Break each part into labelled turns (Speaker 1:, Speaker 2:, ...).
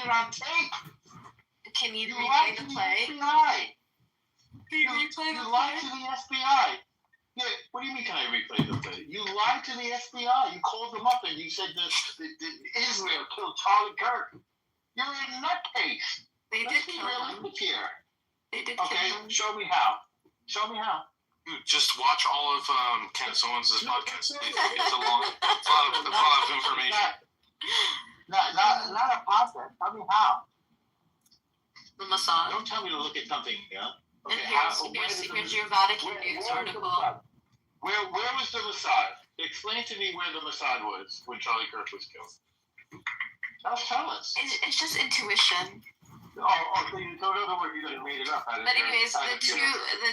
Speaker 1: it on tape.
Speaker 2: Can you
Speaker 1: You
Speaker 2: replay
Speaker 1: lied
Speaker 2: the
Speaker 1: to the
Speaker 2: play?
Speaker 1: FBI.
Speaker 2: Can you replay the
Speaker 1: You
Speaker 2: play?
Speaker 1: lied to the FBI. Yeah, what do you mean can I replay the play? You lied to the FBI. You called them up and you said that Israel killed Charlie Kirk. You're a nutcase.
Speaker 2: They did kill him.
Speaker 1: Here.
Speaker 2: They did kill him.
Speaker 1: Okay, show me how. Show me how.
Speaker 3: Just watch all of Kenneth Owens' podcast. It's a lot of information.
Speaker 1: Not a podcast. Tell me how.
Speaker 2: The Mossad.
Speaker 1: Don't tell me to look at something. Yeah.
Speaker 2: And
Speaker 1: Okay.
Speaker 2: here's your Vatican News article.
Speaker 1: Where was the Mossad? Explain to me where the Mossad was when Charlie Kirk was killed. Tell us.
Speaker 2: It's just intuition.
Speaker 1: So in other words, you made it up.
Speaker 2: But anyways, the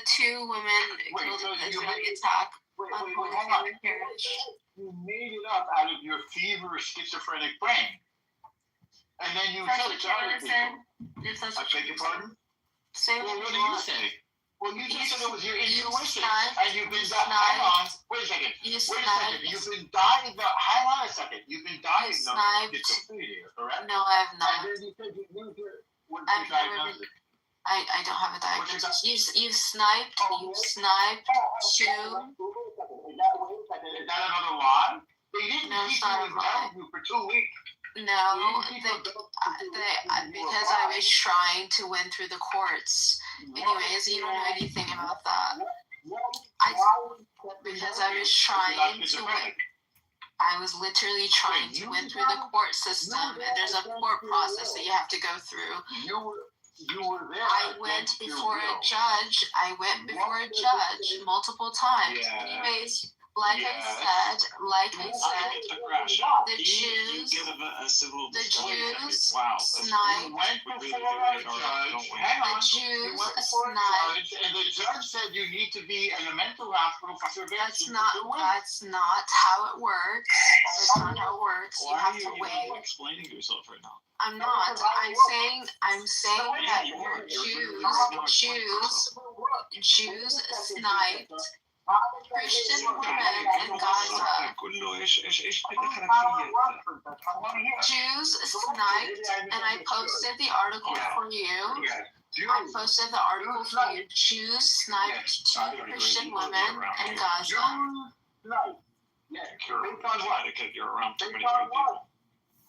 Speaker 2: two women killed in the Israeli attack on Holy Family Parish.
Speaker 1: You made it up out of your feverish schizophrenic brain. And then you
Speaker 2: That's
Speaker 1: said
Speaker 2: what
Speaker 1: it
Speaker 2: you
Speaker 1: to
Speaker 2: want
Speaker 1: other
Speaker 2: to say?
Speaker 1: people.
Speaker 2: If that's
Speaker 1: I
Speaker 2: what
Speaker 1: beg your pardon?
Speaker 2: Say
Speaker 1: Well,
Speaker 2: what
Speaker 1: what
Speaker 2: you
Speaker 1: do you
Speaker 2: want.
Speaker 1: say? Well, you just said it was your
Speaker 2: You
Speaker 1: intuition.
Speaker 2: sniped.
Speaker 1: And you've been
Speaker 2: You
Speaker 1: hang on.
Speaker 2: sniped.
Speaker 1: Wait a second.
Speaker 2: You
Speaker 1: Wait a
Speaker 2: sniped.
Speaker 1: second. You've been diagnosed. Hang on a second. You've been diagnosed
Speaker 2: sniped.
Speaker 1: with schizophrenia, correct?
Speaker 2: No, I have not.
Speaker 1: And then you said you knew what's
Speaker 2: I've
Speaker 1: your
Speaker 2: never
Speaker 1: diagnosis?
Speaker 2: I don't have a diagnosis. You've sniped.
Speaker 1: Oh,
Speaker 2: You've sniped. Two.
Speaker 1: Is that another lie? They didn't
Speaker 2: No, it's
Speaker 1: keep
Speaker 2: not
Speaker 1: you
Speaker 2: a
Speaker 1: in
Speaker 2: lie.
Speaker 1: Bellevue for 2 weeks.
Speaker 2: No, because I was trying to win through the courts. Anyways, you don't know anything about that. Because I was trying to win. I was literally trying to win through the court system, and there's a court process that you have to go through.
Speaker 1: You were there.
Speaker 2: I went before a judge. Multiple times.
Speaker 1: Yeah.
Speaker 2: Anyways, like I said, the Jews
Speaker 1: Wow.
Speaker 2: sniped.
Speaker 1: You went before a judge. Hang on.
Speaker 2: The
Speaker 1: You
Speaker 2: Jews
Speaker 1: went before a
Speaker 2: sniped.
Speaker 1: judge, and the judge said you need to be in a mental hospital for
Speaker 2: That's
Speaker 1: surveillance.
Speaker 2: not how it works. That's not how it works. You have to wait.
Speaker 3: Explaining yourself right now.
Speaker 2: I'm not. I'm saying that Jews sniped Christian women in Gaza. Jews sniped, and I posted the article for you. I posted the article for you. Jews sniped two Christian women in Gaza.
Speaker 3: You're around too many people.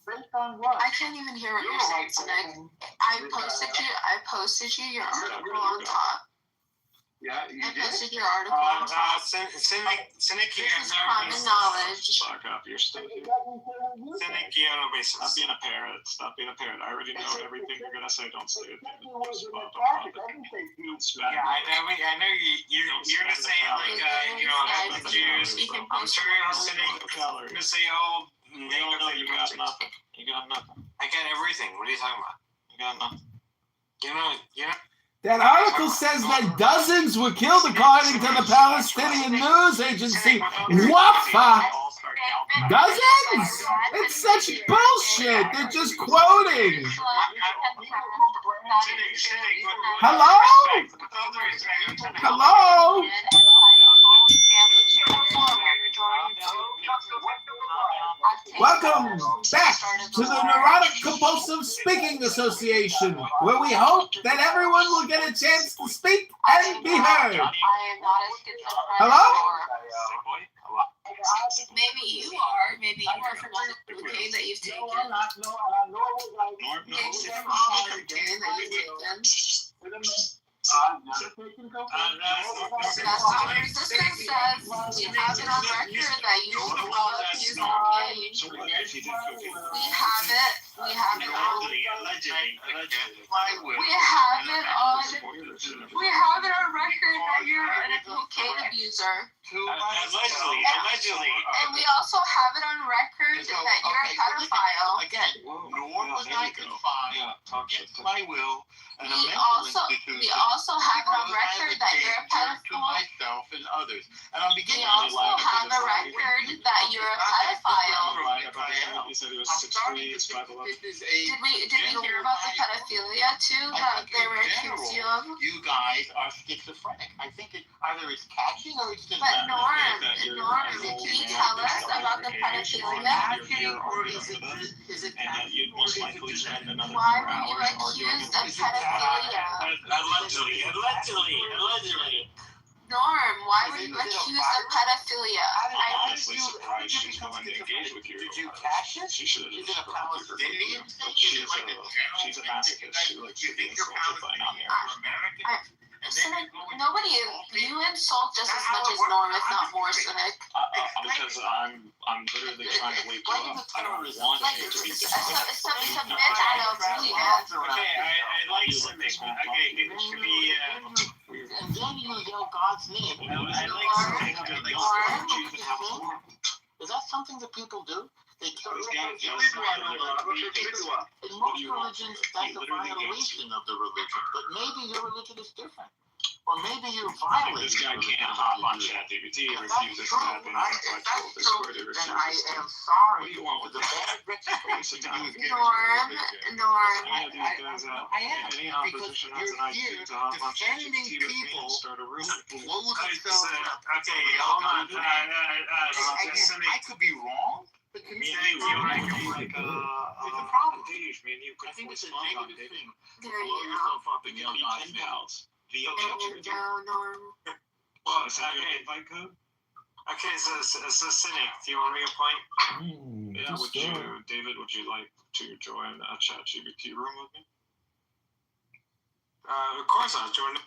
Speaker 2: I can't even hear what you're saying tonight. I posted you your article on top.
Speaker 1: Yeah, you
Speaker 2: I
Speaker 1: did.
Speaker 2: posted your article on top. This is common knowledge.
Speaker 3: Fuck up, you're still here. Stop being a parrot. Stop being a parrot. I already know everything you're gonna say. Don't say it.
Speaker 4: Yeah, I know you're gonna say like the Jews. I'm sure you're gonna say all negative things.
Speaker 3: You got nothing. You got nothing.
Speaker 4: I got everything. What are you talking about?
Speaker 3: You got nothing.
Speaker 4: You know.
Speaker 5: That article says that dozens were killed according to the Palestinian news agency, Wafa. Dozens? It's such bullshit. They're just quoting. Hello? Hello? Welcome back to the Neurotic Compulsive Speaking Association, where we hope that everyone will get a chance to speak and be heard. Hello?
Speaker 2: Maybe you are. Maybe you are from all the cocaine that you've taken. Maybe from all the cocaine that you've taken. This thing says you have it on record that you use cocaine. We have it on record that you're a cocaine abuser.
Speaker 4: Allegedly.
Speaker 2: And we also have it on record that you're a pedophile.
Speaker 1: Again, Norm was not confined against my will. And
Speaker 2: We also have it on record that you're a pedophile.
Speaker 1: To myself and others. And I'm beginning
Speaker 2: We also have a record that you're a pedophile.
Speaker 3: He said he was 6'3", 5'11".
Speaker 2: Did we hear hear about the pedophilia too that they were accused you of?
Speaker 1: You guys are schizophrenic. I think either it's catching or it's just.
Speaker 2: But Norm, can you tell us about the pedophilia?
Speaker 1: Is it
Speaker 3: And that you'd most likely spend another
Speaker 2: Why
Speaker 3: 4
Speaker 2: were you
Speaker 3: hours
Speaker 2: accused of
Speaker 3: arguing.
Speaker 2: pedophilia?
Speaker 4: Allegedly.
Speaker 2: Norm, why were you accused of pedophilia?
Speaker 3: I'm honestly surprised she's willing to engage with you.
Speaker 1: Did you catch it?
Speaker 3: She should have
Speaker 1: Is
Speaker 3: just
Speaker 1: it a Palestinian thing?
Speaker 3: She's a masochist. She likes to be insulted by non-Arabs.
Speaker 2: Nobody, you insult just as much as Norm, if not more, Cynic.
Speaker 3: Because I'm literally trying to wake you up. I don't want you to be
Speaker 2: It's
Speaker 3: different.
Speaker 2: a myth I don't believe in.
Speaker 4: Okay, I like Cynic. Okay, it should be.
Speaker 1: And then you yell God's name.
Speaker 4: I like Cynic.
Speaker 1: Is that something that people do? They kill
Speaker 3: Yeah,
Speaker 1: in
Speaker 3: yeah.
Speaker 1: most religions, that's a violation of the religion. But maybe your religion is different. Or maybe you're violating
Speaker 3: This guy
Speaker 1: your religion.
Speaker 3: can't hop on ChatGPT and refuse to tap in intellectual Discord.
Speaker 1: Then I am sorry for the bad reputation
Speaker 2: Norm,
Speaker 3: Any opposition has an idea to hop on ChatGPT with me and start a room.
Speaker 4: Okay, hold on. Cynic.
Speaker 1: I could be wrong. But to me,
Speaker 3: Me and you, like
Speaker 1: it's a problem.
Speaker 3: Dave, me and you could
Speaker 1: I think it's a
Speaker 3: correspond on
Speaker 1: negative
Speaker 3: Dave.
Speaker 1: thing.
Speaker 2: there
Speaker 3: Blow
Speaker 2: you go.
Speaker 3: yourself up and yell God's pals via
Speaker 2: There you
Speaker 3: chat.
Speaker 2: go, Norm.
Speaker 3: Well, is that your invite code?
Speaker 4: Okay, so Cynic, do you want to make a point?
Speaker 3: Yeah, David, would you like to join a ChatGPT room with me?
Speaker 4: Of course, I'll join the room.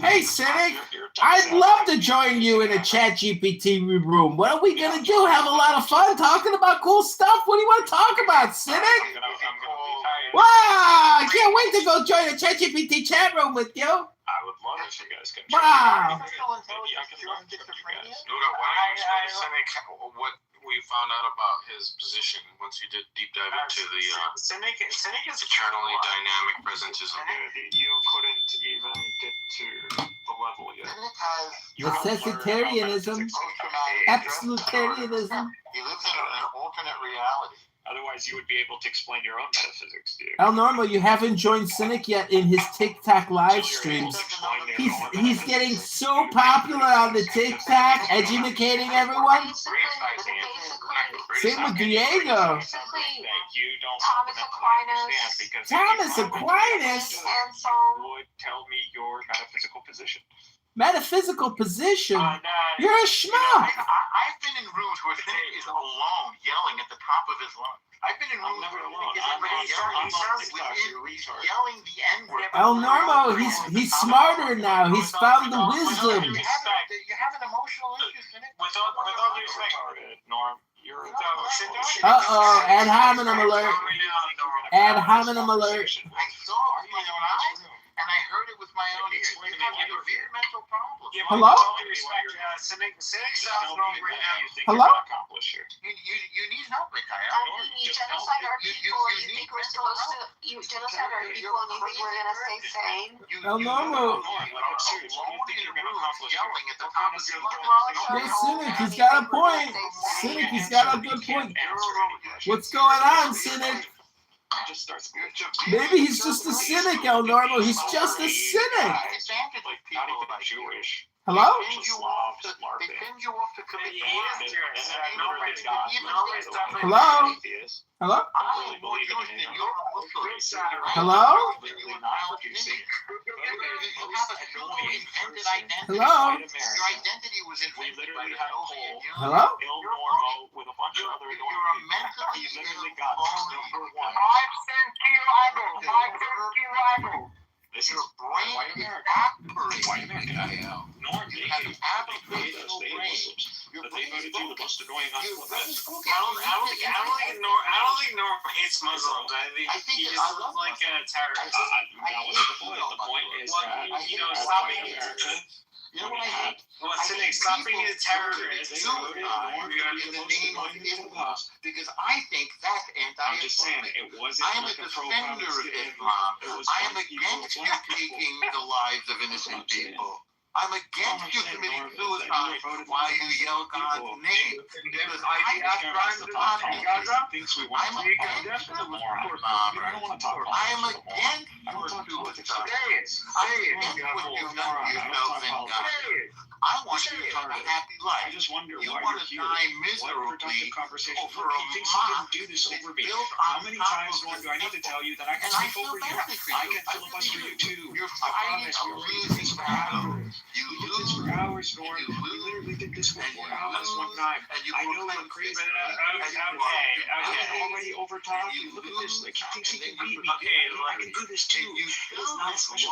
Speaker 5: Hey, Cynic, I'd love to join you in a ChatGPT room. What are we gonna do? Have a lot of fun talking about cool stuff? What do you want to talk about, Cynic?
Speaker 3: I'm gonna leave.
Speaker 5: Wow! I can't wait to go join a ChatGPT chat room with you.
Speaker 3: I would love if you guys can.
Speaker 5: Wow!
Speaker 3: Maybe I can learn from you guys.
Speaker 6: Luda, why don't you explain to Cynic what we found out about his position once you did deep dive into the
Speaker 4: Cynic is
Speaker 6: eternally dynamic presentism?
Speaker 3: You couldn't even get to the level yet.
Speaker 5: Necessitarianism, absolutarianism.
Speaker 1: He lives in an alternate reality.
Speaker 3: Otherwise, you would be able to explain your own metaphysics, dude.
Speaker 5: El Normo, you haven't joined Cynic yet in his TikTok live streams. He's getting so popular on the TikTok, educating everyone. Same with Diego. Thomas Aquinas.
Speaker 3: Would tell me your metaphysical position.
Speaker 5: Metaphysical position? You're a schmuck.
Speaker 1: I've been in rooms where Cynic is alone, yelling at the top of his lungs. I've been in rooms where yelling the N-word.
Speaker 5: El Normo, he's smarter now. He's found the wisdom.
Speaker 1: You have an emotional issue, Cynic.
Speaker 4: with all due respect.
Speaker 3: Norm, you're
Speaker 5: Uh-oh, ad hominem alert. Ad hominem alert.
Speaker 1: I saw it with my own eyes, and I heard it with my own ears. You have a severe mental problem.
Speaker 4: Yeah,
Speaker 5: Hello?
Speaker 4: with all due respect, Cynic sounds wrong right now.
Speaker 5: Hello?
Speaker 1: You need help, Mikhail.
Speaker 2: You genocide our people and you think we're supposed to, you genocide our people and you think we're gonna stay sane?
Speaker 5: El Normo.
Speaker 1: Yelling at the top of your
Speaker 5: Yeah, Cynic, he's got a point. Cynic, he's got a good point. What's going on, Cynic? Maybe he's just a cynic, El Normo. He's just a cynic.
Speaker 3: Jewish.
Speaker 5: Hello?
Speaker 1: They send you off to commit
Speaker 5: Hello? Hello? Hello? Hello?
Speaker 1: Your identity was infected by the whole.
Speaker 5: Hello?
Speaker 3: With a bunch of other
Speaker 1: You're a mentally
Speaker 3: literally
Speaker 1: ill
Speaker 3: got
Speaker 1: number one.
Speaker 3: This
Speaker 1: Your
Speaker 3: is
Speaker 1: brain
Speaker 3: white
Speaker 1: is
Speaker 3: American.
Speaker 1: operating.
Speaker 3: Nor
Speaker 1: You have an avocational brain. Your
Speaker 3: But they voted you the most annoying
Speaker 1: Your
Speaker 3: husband.
Speaker 1: brain is
Speaker 4: I don't think Norm hates Muslims. I think he just looks like a terrorist.
Speaker 3: That was the point. The point is that
Speaker 4: stop being
Speaker 3: America.
Speaker 1: You know what I hate?
Speaker 4: Well, Cynic, stop being a terrorist.
Speaker 1: Suicide in the name of Islam, because I think that's
Speaker 3: I'm just saying,
Speaker 1: anti-Islamic.
Speaker 3: it wasn't
Speaker 1: I am a
Speaker 3: like a
Speaker 1: defender of
Speaker 3: pro-Palestinian.
Speaker 1: Islam.
Speaker 3: It was
Speaker 1: I am
Speaker 3: like
Speaker 1: against you taking the lives of innocent people. I'm against you committing suicide while you yell God's name. Because I asked Brian to talk to Gaza. I'm against suicide. I am against your suicide. I am against what you've done to yourself and God. I want you to have a happy life.
Speaker 3: I just wonder
Speaker 1: You
Speaker 3: why
Speaker 1: want
Speaker 3: you're
Speaker 1: to
Speaker 3: here.
Speaker 1: die
Speaker 3: What
Speaker 1: miserably
Speaker 3: productive conversation?
Speaker 1: over
Speaker 3: Look,
Speaker 1: a
Speaker 3: he thinks he can
Speaker 1: mosque
Speaker 3: do this
Speaker 1: that's
Speaker 3: over me.
Speaker 1: built
Speaker 3: How
Speaker 1: on
Speaker 3: many
Speaker 1: top
Speaker 3: times
Speaker 1: of
Speaker 3: more do I need to tell you that I can
Speaker 1: And I
Speaker 3: sleep
Speaker 1: feel
Speaker 3: over here?
Speaker 1: badly for
Speaker 3: I
Speaker 1: you.
Speaker 3: can
Speaker 1: I
Speaker 3: filibuster
Speaker 1: really
Speaker 3: you
Speaker 1: do.
Speaker 3: too.
Speaker 1: You're
Speaker 3: I
Speaker 1: fighting
Speaker 3: promise.
Speaker 1: a
Speaker 3: We were doing
Speaker 1: losing
Speaker 3: this for
Speaker 1: battle.
Speaker 3: hours.
Speaker 1: You
Speaker 3: We did this
Speaker 1: lose.
Speaker 3: for hours, Norm.
Speaker 1: And you
Speaker 3: We
Speaker 1: lose.
Speaker 3: literally did this for
Speaker 1: And
Speaker 3: 4
Speaker 1: you
Speaker 3: hours
Speaker 1: lose.
Speaker 3: one time.
Speaker 1: And you
Speaker 3: I know
Speaker 1: proclaim
Speaker 3: I'm crazy.
Speaker 1: victory.
Speaker 3: I already overtalked you. Look at this. Like, he thinks he can beat me. I can do this too.
Speaker 1: And you
Speaker 3: It's not special.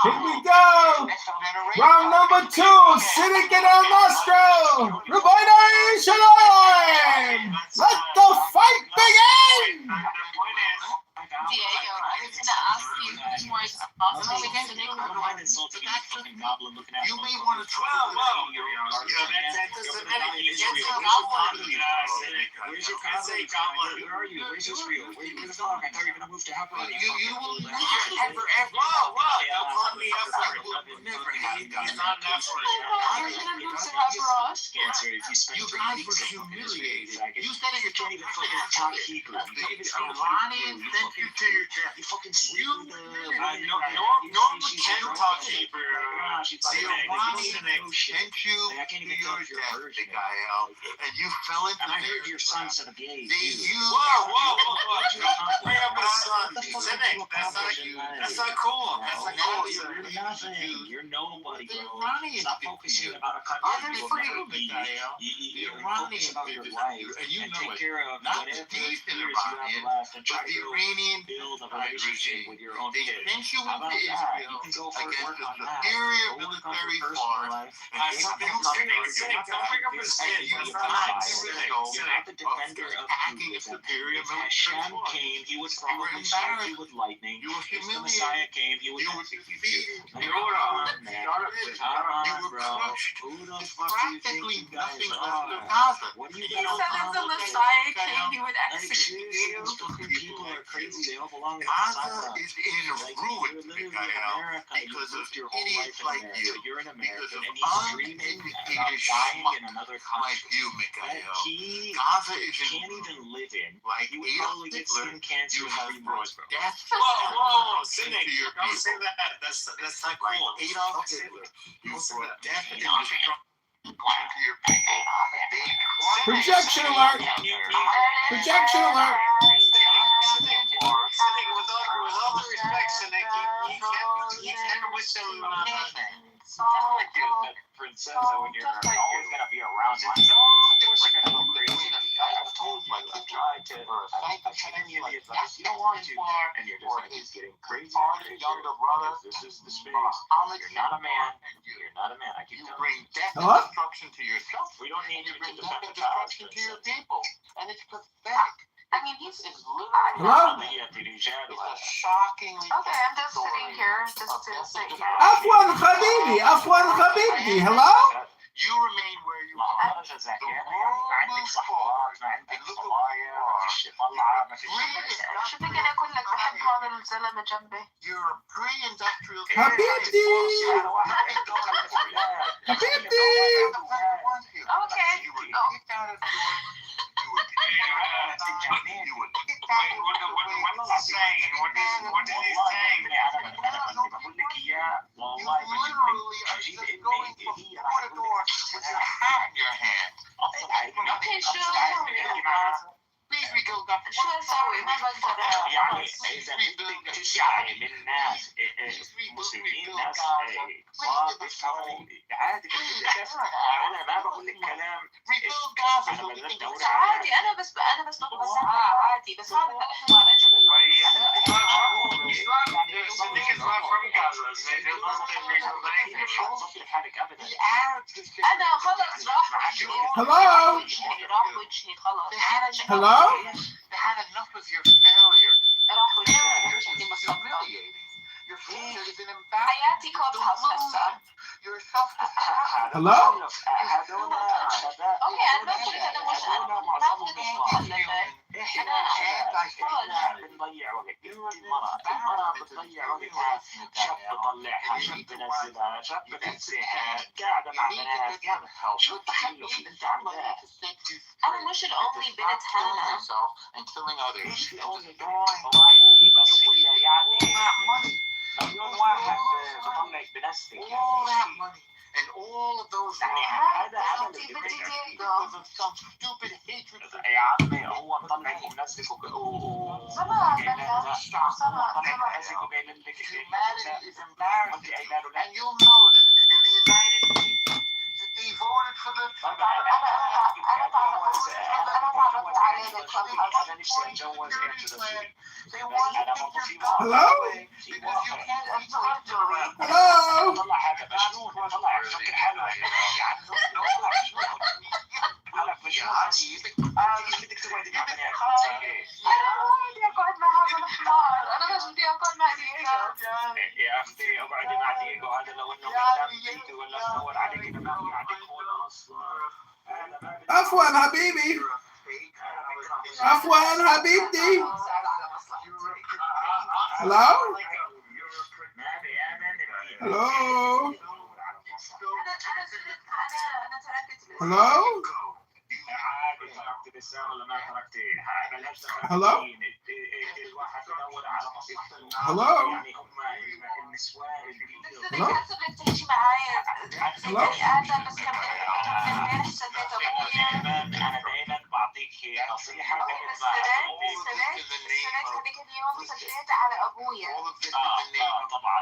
Speaker 5: Here we go. Round number 2. Cynic and El Nostro. Rabbi Shalom. Let the fight begin.
Speaker 2: Diego, I was gonna ask you who's more exhausted, Cynic or Norm?
Speaker 1: You may want to try
Speaker 3: Where's your comedy? Where are you? Where's Israel? Where's the dog? I thought you were gonna move to Hebron.
Speaker 1: You will never, ever. Don't call me effort. Will never happen.
Speaker 6: He's not an effort.
Speaker 2: You're gonna move to Hebron?
Speaker 1: You guys were humiliated. You said it
Speaker 3: can't even
Speaker 1: yourself.
Speaker 3: fucking talk Hebrew.
Speaker 1: The Iranians sent you to your death.
Speaker 3: You fucking sleep with
Speaker 6: Normally can talk Hebrew.
Speaker 1: The Iranians sent you to your death, Mikael, and you fell into
Speaker 3: And I
Speaker 1: their
Speaker 3: heard your son said a gay.
Speaker 1: They used
Speaker 6: Whoa. Bring up my son. Cynic. That's not cool. That's not cool.
Speaker 3: You're nothing. You're nobody,
Speaker 1: The
Speaker 3: bro.
Speaker 1: Iranians
Speaker 3: Stop
Speaker 1: did
Speaker 3: focusing
Speaker 1: you.
Speaker 3: about a country.
Speaker 1: Others
Speaker 3: You
Speaker 1: for
Speaker 3: will
Speaker 1: you,
Speaker 3: never be.
Speaker 1: Mikael.
Speaker 3: You
Speaker 1: The
Speaker 3: focus
Speaker 1: Iranians
Speaker 3: about
Speaker 1: did
Speaker 3: your
Speaker 1: this
Speaker 3: life
Speaker 1: to you, and you
Speaker 3: and
Speaker 1: know
Speaker 3: take
Speaker 1: it.
Speaker 3: care of
Speaker 1: Not
Speaker 3: whatever
Speaker 1: the
Speaker 3: fears
Speaker 1: decent
Speaker 3: you have
Speaker 1: Iranians,
Speaker 3: left and
Speaker 1: but
Speaker 3: try
Speaker 1: the
Speaker 3: to
Speaker 1: Iranian
Speaker 3: build a
Speaker 1: regime.
Speaker 3: relationship with your own
Speaker 1: They
Speaker 3: kids.
Speaker 1: sent you
Speaker 3: How about
Speaker 1: into
Speaker 3: that?
Speaker 1: Israel
Speaker 3: You can go for
Speaker 1: against
Speaker 3: work
Speaker 1: the
Speaker 3: on that.
Speaker 1: superior
Speaker 3: Go work on
Speaker 1: military
Speaker 3: your personal
Speaker 1: force.
Speaker 3: life.
Speaker 1: And
Speaker 3: And
Speaker 1: they
Speaker 3: don't
Speaker 6: Cynic, don't bring up his kid. That's not nice.
Speaker 3: You're not the defender of
Speaker 1: attacking a
Speaker 3: Judaism.
Speaker 1: superior
Speaker 3: If
Speaker 1: military
Speaker 3: Hashem
Speaker 1: force.
Speaker 3: came, he would
Speaker 1: You were
Speaker 3: probably strike you
Speaker 1: embarrassed.
Speaker 3: with lightning.
Speaker 1: You were
Speaker 3: If the
Speaker 1: humiliated.
Speaker 3: Messiah came, he would
Speaker 1: You were
Speaker 3: execute
Speaker 1: defeated.
Speaker 3: you.
Speaker 1: You
Speaker 3: Come
Speaker 1: were
Speaker 3: on, man. Come
Speaker 1: You
Speaker 3: on,
Speaker 1: were
Speaker 3: bro.
Speaker 1: crushed.
Speaker 3: Who the
Speaker 1: There's
Speaker 3: fuck do you think
Speaker 1: practically
Speaker 3: you guys
Speaker 1: nothing left
Speaker 3: are?
Speaker 1: of Gaza.
Speaker 3: What do you
Speaker 2: He
Speaker 3: guys
Speaker 2: said if the
Speaker 3: are?
Speaker 2: Messiah came, he would
Speaker 3: Like,
Speaker 2: execute
Speaker 3: seriously,
Speaker 2: you.
Speaker 3: these fucking people are crazy. They all belong in
Speaker 1: Gaza
Speaker 3: Gaza.
Speaker 1: is in
Speaker 3: Like,
Speaker 1: ruins,
Speaker 3: you're literally in
Speaker 1: Mikael,
Speaker 3: America. You
Speaker 1: because of
Speaker 3: lived your whole
Speaker 1: idiots
Speaker 3: life in
Speaker 1: like
Speaker 3: America.
Speaker 1: you.
Speaker 3: You're an
Speaker 1: Because
Speaker 3: American,
Speaker 1: of
Speaker 3: and he's dreaming
Speaker 1: uneducated
Speaker 3: about dying
Speaker 1: schmuck
Speaker 3: in another
Speaker 1: like
Speaker 3: country
Speaker 1: you,
Speaker 3: that
Speaker 1: Mikael.
Speaker 3: he
Speaker 1: Gaza is
Speaker 3: can't
Speaker 1: in
Speaker 3: even live in.
Speaker 1: like
Speaker 3: He would
Speaker 1: Adolf
Speaker 3: probably get
Speaker 1: Hitler.
Speaker 3: skin cancer
Speaker 1: You
Speaker 3: in
Speaker 1: have
Speaker 3: 3
Speaker 1: brought
Speaker 3: months, bro.
Speaker 1: death
Speaker 6: Whoa, Cynic.
Speaker 1: to your
Speaker 6: Don't say
Speaker 1: people.
Speaker 6: that. That's not
Speaker 1: Like
Speaker 6: cool.
Speaker 1: Adolf Hitler. You
Speaker 6: Don't say
Speaker 1: brought
Speaker 6: that.
Speaker 1: death and destruction to your people. They
Speaker 5: Projection alert. Projection alert.
Speaker 6: Cynic, with all due respect, Cynic, you can't wish him
Speaker 3: Princess, when you're always gonna be around, of course you're gonna go crazy. I've told you, I've tried to, I've given you the advice, you don't want to, and you're just gonna keep getting crazier and crazier. Because this is the space. You're not a man. You're not a man. I keep
Speaker 1: You
Speaker 3: telling
Speaker 1: bring
Speaker 3: you.
Speaker 1: death and
Speaker 5: Huh?
Speaker 1: destruction to yourself.
Speaker 3: We don't need
Speaker 1: You
Speaker 3: you
Speaker 1: bring
Speaker 3: to
Speaker 1: death
Speaker 3: defend
Speaker 1: and
Speaker 3: the child.
Speaker 1: destruction to your people. And it's pathetic.
Speaker 2: I mean, he's
Speaker 1: literally
Speaker 5: Hello?
Speaker 1: it's a shockingly
Speaker 2: okay. I'm just sitting here, just to sit here.
Speaker 5: Afwan Habibi. Afwan Habibi. Hello?
Speaker 1: You remain where you are. The world moves forward. And look at where you are.
Speaker 2: شو بدي اقول لك بحب هذا الزلمه جنبي.
Speaker 1: You're a pre-industrial
Speaker 5: Habibti. Habibti.
Speaker 2: Okay.
Speaker 1: You would kick out of your you would kick out of
Speaker 6: What is he saying? What is he saying?
Speaker 1: You literally are just going from door to door with your hat in your hand.
Speaker 2: Okay, sure.
Speaker 1: Please rebuild that.
Speaker 2: شو اسوي؟ ما بقدر.
Speaker 3: يعني إذا بدك تشعري من الناس مسلمين ناس كبار بيفهموا عادي أنا ما بقول لك كلام
Speaker 1: Rebuild Gaza.
Speaker 3: أنا بدنا دولة
Speaker 2: عادي أنا بس باخذ الساعة عادي بس هذا الحوار عجبني.
Speaker 6: Cynic is not from Gaza.
Speaker 1: The Arabs just
Speaker 2: أنا خلص راح وجهي.
Speaker 5: Hello?
Speaker 2: راح وجهي خلص.
Speaker 5: Hello?
Speaker 1: They had enough of your failure.
Speaker 2: راح وجهي.
Speaker 1: It's humiliating. Your failure is an embarrassment.
Speaker 2: حياتي كلوب هاوس هسه.
Speaker 1: You're self-destructive.
Speaker 5: Hello?
Speaker 2: اوكي انا بقول هذا مش انا ما بدي
Speaker 3: احنا بنضيع وقت. المرأة بتضيع وقتها، شاب بطلعها، شاب بنزلها، شاب بنزلها، قاعدة مع بنات، شو التخلف اللي انت عاملاه؟
Speaker 2: أنا مش الأونلي بنت هنا.
Speaker 1: and killing others.
Speaker 3: ايش الأونلي والله ايه، بس هي يعني مليون واحد بطلعك بنفسك
Speaker 1: All that money and all of those
Speaker 3: يعني
Speaker 1: lies
Speaker 3: هذا اللي
Speaker 1: because
Speaker 3: بيضايقك.
Speaker 1: of some stupid hatred for
Speaker 3: يا عمي هو مطلعك بنفسك وقايل لك
Speaker 1: humanity is embarrassed.
Speaker 3: وانت قايله له
Speaker 1: And you'll notice in the United States that they voted for the
Speaker 3: انا نفسي اتجوز they
Speaker 5: Hello?
Speaker 3: want
Speaker 5: Hello?
Speaker 3: طلع هذا مجنون، طلع فكر حلو بدك تقعدي مع بني
Speaker 2: بدي أقعد مع هذا الحمار. أنا بس بدي أقعد مع دييغو.
Speaker 3: يا اختي اقعدي مع دييغو، هذا لو انه قدام فيك ولا بدور عليك انه ما في عندك هون اصلا.
Speaker 5: عفوا حبيبي. عفوا حبيبتي. Hello? Hello? Hello? Hello? Hello? Hello? Hello?
Speaker 3: انا دائما بعطيك نصيحه طبعا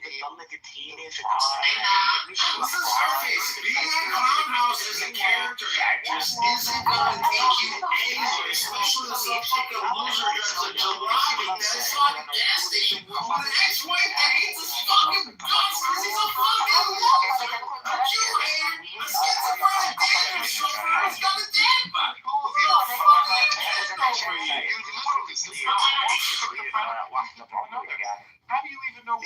Speaker 3: بتضلك تهيني في
Speaker 4: Being in Clubhouse as a character actress isn't gonna take you anywhere, especially as a fucking loser dressed like Jalopnik that's fucking gas station with an ex-wife that hates his fucking guts because he's a fucking loser. A Jew hater, a schizophrenic dad, a chauffeur who's got a dad body.
Speaker 1: How do you even know?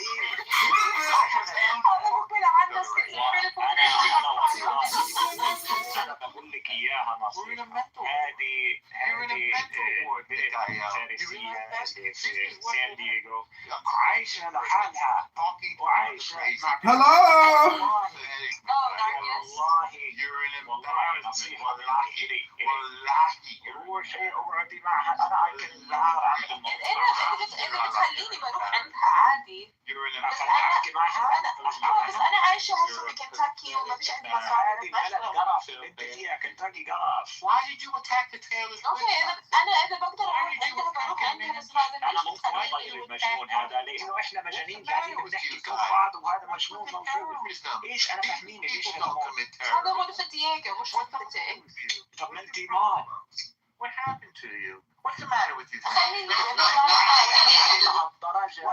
Speaker 3: انا بقول لك اياها نصيحه، هذه فارسيه اللي في سان دييغو عايشه لحالها وعايشه مع
Speaker 5: Hello?
Speaker 3: والله
Speaker 1: You're an
Speaker 3: والله نصيحه
Speaker 1: embarrassment.
Speaker 3: لي
Speaker 1: Wallahi.
Speaker 3: روحي اقعدي معها. انا اكل نهار عن الموضوع،
Speaker 2: بتخليني بروح عندها عادي.
Speaker 1: You're an
Speaker 2: بس
Speaker 3: احكي معها.
Speaker 2: بس انا عايشه هسه بكنتاكي وما فيش عندي
Speaker 3: هذه
Speaker 2: مصاري.
Speaker 3: بلد قرف، انت فيها كنتاكي قرف.
Speaker 1: Why did you attack the Taylor's
Speaker 2: اوكي اذا بقدر اروح عندها بروح عندها بس
Speaker 3: انا
Speaker 2: لازم
Speaker 3: ممكن اغير المجنون هذا لانه احنا مجانين قاعدين بنحكي فوق بعض وهذا مجنون موجود. ايش انا فاهميني ليش هذا موجود؟
Speaker 2: هذا غرفة دييغو مش غرفتي.
Speaker 3: طب ما انت مام
Speaker 1: What happened to you? What's the matter with you?
Speaker 2: خليني
Speaker 3: لهالدرجة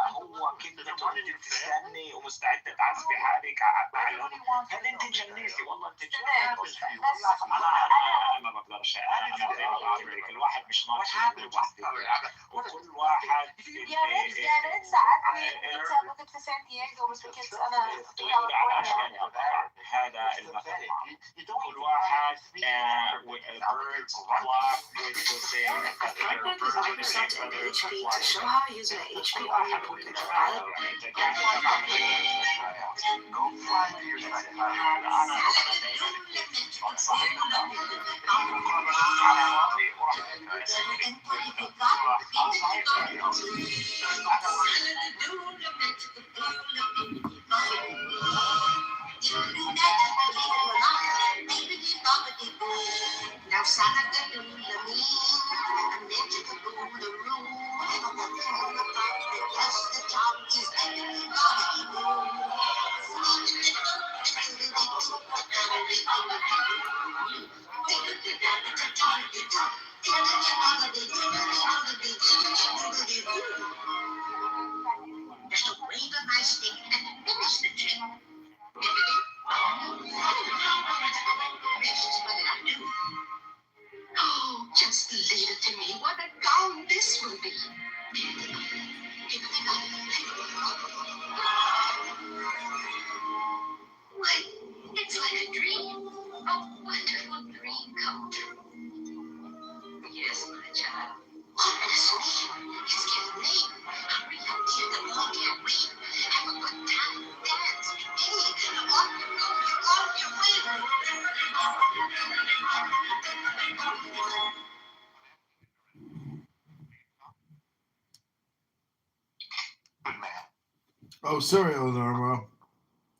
Speaker 3: هو كنت تستني ومستعدة تعذبي حالك هل انت جنيتي؟ والله انت جنيتي. انا ما بقدرش، انا زي ما بعرفك الواحد مش ناقص وكل واحد
Speaker 2: يا ريت ساعدني انت كنت في سان دييغو بس كنت انا
Speaker 3: يدور على اشياء هذا المثل. كل واحد birds flock with the same
Speaker 7: to show how I use my HP on your portrait file.
Speaker 1: Go fly to your
Speaker 7: Now, Santa the me, and then you can go the room, and on the phone about the yes, the job is just a wave of my stick and finish the trick. This is what I do. Oh, just leave it to me. What a gown this will be.
Speaker 5: Oh, sorry, Normo.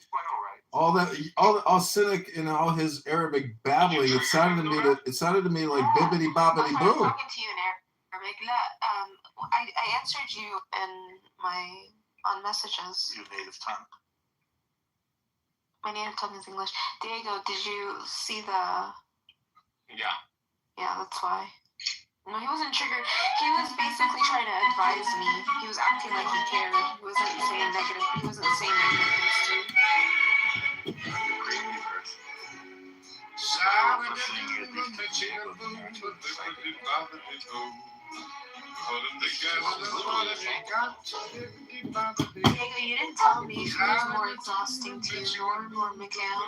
Speaker 3: Quite all right.
Speaker 5: All that, all cynic and all his Arabic babbling. It sounded to me like bibbity bobbity
Speaker 2: I'm
Speaker 5: boo.
Speaker 2: talking to you in Arabic. I answered you on messages.
Speaker 1: Your native tongue.
Speaker 2: My native tongue is English. Diego, did you see the?
Speaker 3: Yeah.
Speaker 2: Yeah, that's why. No, he wasn't triggered. He was basically trying to advise me. He was acting like he cared. He wasn't saying negative. He wasn't saying negative things too.
Speaker 1: Crazy person.
Speaker 2: Diego, you didn't tell me who's more exhausting to you, Norm or Mikhail.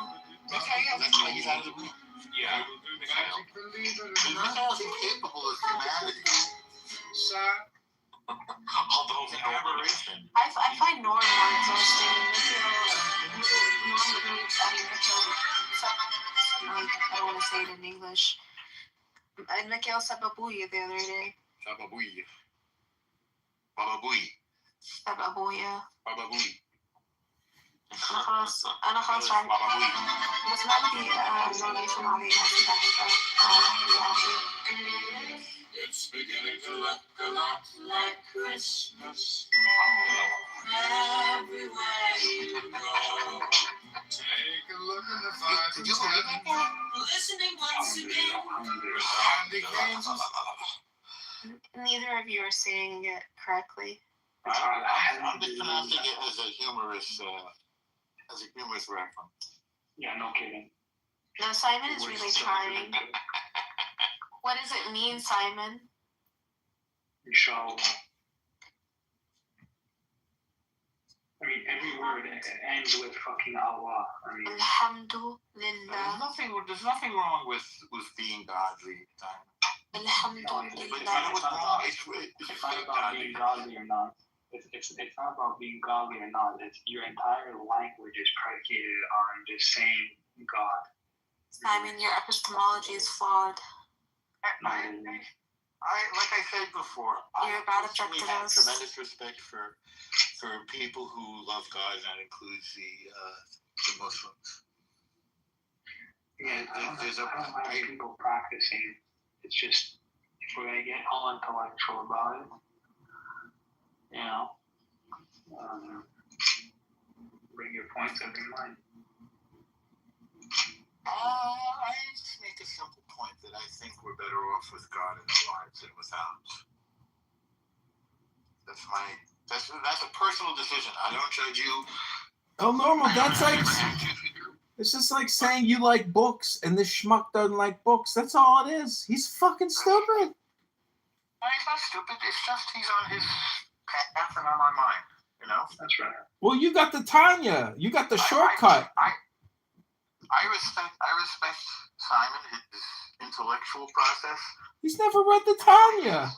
Speaker 1: Mikhail, that's why he's out of the room.
Speaker 3: Yeah.
Speaker 1: Mikhail's incapable of humanity.
Speaker 3: Although
Speaker 1: He's an aberration.
Speaker 2: I find Norm more exhausting than Mikhail. I don't want to say it in English. And Mikhail said babuya the other day.
Speaker 1: Bababuy. Bababuy.
Speaker 2: Babuya.
Speaker 1: Bababuy.
Speaker 2: أنا خلاص عارف.
Speaker 1: Bababuy.
Speaker 2: بس ما بدي نوميشن عليه
Speaker 4: It's beginning to look a lot like Christmas everywhere you go. Take a look at the fire.
Speaker 1: Did you believe that?
Speaker 4: Listening once again.
Speaker 2: Neither of you are saying it correctly.
Speaker 1: I'm just pronouncing it as a humorous reference.
Speaker 3: Yeah, no kidding.
Speaker 2: No, Simon is really trying. What does it mean, Simon?
Speaker 3: Inshallah. I mean, every word ends with fucking Allah. I mean,
Speaker 2: Alhamdulillah.
Speaker 1: There's nothing wrong with being godly.
Speaker 2: Alhamdulillah.
Speaker 3: it's not about being godly or not. It's not about being godly or not. It's your entire language is predicated on just saying God.
Speaker 2: Simon, your epistemology is flawed.
Speaker 1: Like I said before,
Speaker 2: You're
Speaker 1: I
Speaker 2: about
Speaker 1: personally have
Speaker 2: objectivist.
Speaker 1: tremendous respect for people who love God, and that includes the Muslims.
Speaker 3: Yeah, I don't mind people practicing. It's just, if we're going to get all intellectual about it, you know, bring your points up in mind.
Speaker 1: I just make a simple point that I think we're better off with God in our lives than without. That's a personal decision. I don't judge you.
Speaker 5: Oh, normal. That's like,
Speaker 1: Judge you if you do.
Speaker 5: it's just like saying you like books and this schmuck doesn't like books. That's all it is. He's fucking stupid.
Speaker 1: No, he's not stupid. It's just he's on his path and I'm on mine. You know.
Speaker 3: That's right.
Speaker 5: Well, you got the Tanya. You got the shortcut.
Speaker 1: I respect Simon, his intellectual process.
Speaker 5: He's never read the Tanya.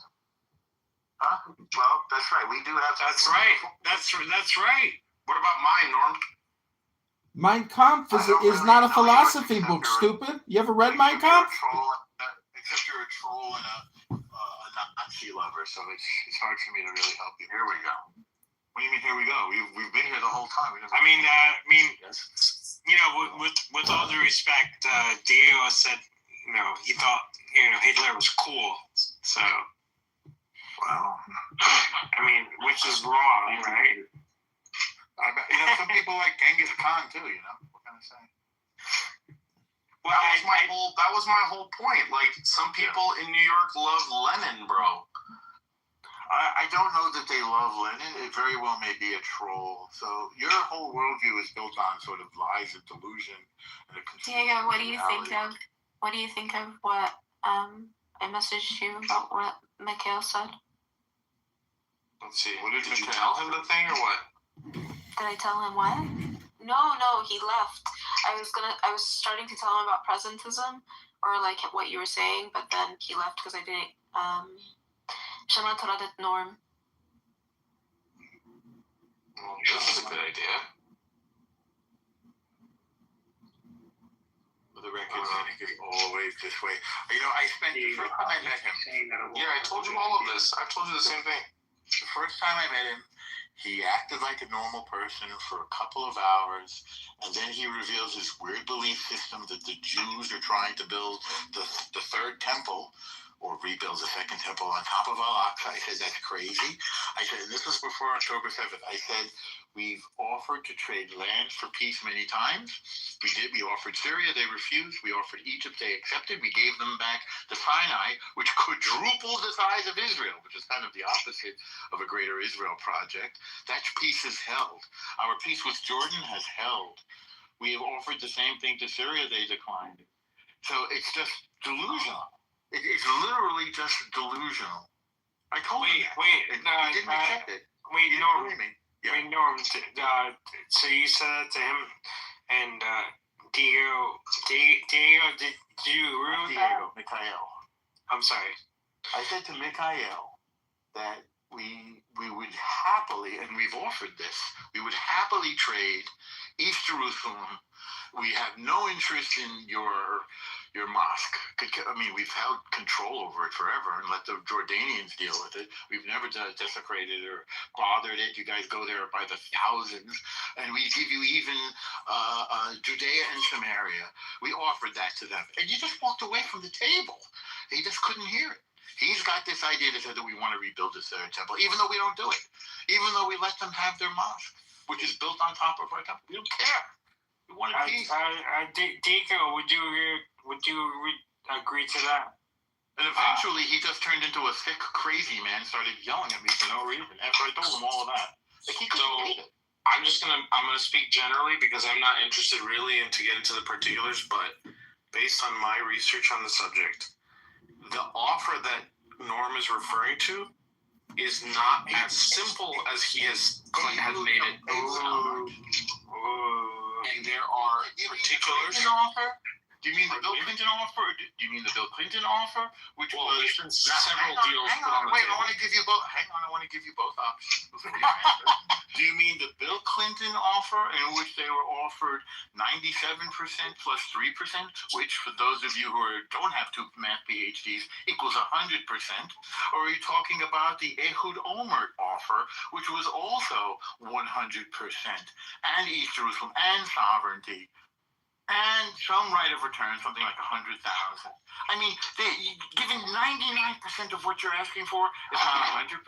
Speaker 1: Huh? Well, that's right. We do have.
Speaker 6: That's right. That's right. What about mine, Norm?
Speaker 5: Mein Kampf is not a philosophy book, stupid. You ever read Mein Kampf?
Speaker 1: Except you're a troll and a Nazi lover, so it's hard for me to really help you. Here we go. What do you mean? Here we go. We've been here the whole time.
Speaker 6: I mean, you know, with all due respect, Diego said, you know, he thought, you know, Hitler was cool. So,
Speaker 1: Wow.
Speaker 6: I mean, which is wrong, right?
Speaker 1: You know, some people like Genghis Khan too. You know, what can I say?
Speaker 6: Well,
Speaker 1: That was my whole point. Like, some people in New York love Lenin, bro. I don't know that they love Lenin. It very well may be a troll. So your whole worldview is built on sort of lies and delusion and a
Speaker 2: Diego, what do you think of? What do you think of what I messaged you about what Mikhail said?
Speaker 6: let's see. Did you tell him the thing or what?
Speaker 2: Did I tell him what? No, he left. I was starting to tell him about presentism or like what you were saying, but then he left because I didn't. Shana Taradat Norm.
Speaker 6: Well, that's a good idea.
Speaker 1: For the record, Manic is always this way. You know, I spent the first time I met him.
Speaker 6: Yeah, I told you all of this. I've told you the same thing.
Speaker 1: The first time I met him,
Speaker 4: He acted like a normal person for a couple of hours, and then he reveals this weird belief system that the Jews are trying to build the third temple, or rebuild the second temple on top of Al-Aqsa. I said, that's crazy. I said, and this was before October 7th. I said, we've offered to trade land for peace many times. We did. We offered Syria. They refused. We offered Egypt. They accepted. We gave them back the Sinai, which quadrupled the size of Israel, which is kind of the opposite of a Greater Israel project. That peace is held. Our peace with Jordan has held. We have offered the same thing to Syria. They declined. So it's just delusional. It's literally just delusional. I told him that. He didn't accept it.
Speaker 6: Norm.
Speaker 4: Yeah.
Speaker 6: Wait, Norm. So you said that to him, and Diego, did you agree with that?
Speaker 4: Mikhail.
Speaker 6: I'm sorry.
Speaker 4: I said to Mikhail that we would happily, and we've offered this, we would happily trade East Jerusalem. We have no interest in your mosque. I mean, we've held control over it forever and let the Jordanians deal with it. We've never desecrated or bothered it. You guys go there by the thousands, and we give you even Judea and Samaria. We offered that to them, and you just walked away from the table. He just couldn't hear it. He's got this idea that we want to rebuild the third temple, even though we don't do it. Even though we let them have their mosque, which is built on top of our temple. We don't care. We want a peace.
Speaker 6: Diego, would you agree to that?
Speaker 4: And eventually, he just turned into a sick, crazy man, started yelling at me for no reason after I told him all of that. Like, he couldn't read it.
Speaker 8: I'm gonna speak generally because I'm not interested really to get into the particulars, but based on my research on the subject, the offer that Norm is referring to is not as simple as he has made it sound. And there are particulars.
Speaker 4: Do you mean the Bill Clinton offer, or do you mean the Bill Clinton offer? Which
Speaker 8: there's been several deals put on the
Speaker 4: table.
Speaker 8: I
Speaker 4: want to give you both. Hang on, I want to give you both options. Do you mean the Bill Clinton offer, in which they were offered 97% plus 3%, which for those of you who don't have two math PhDs equals 100%? Or are you talking about the Ehud Olmert offer, which was also 100%, and East Jerusalem, and sovereignty? And some right of return, something like 100,000. I mean, giving 99% of what you're asking for is not 100%,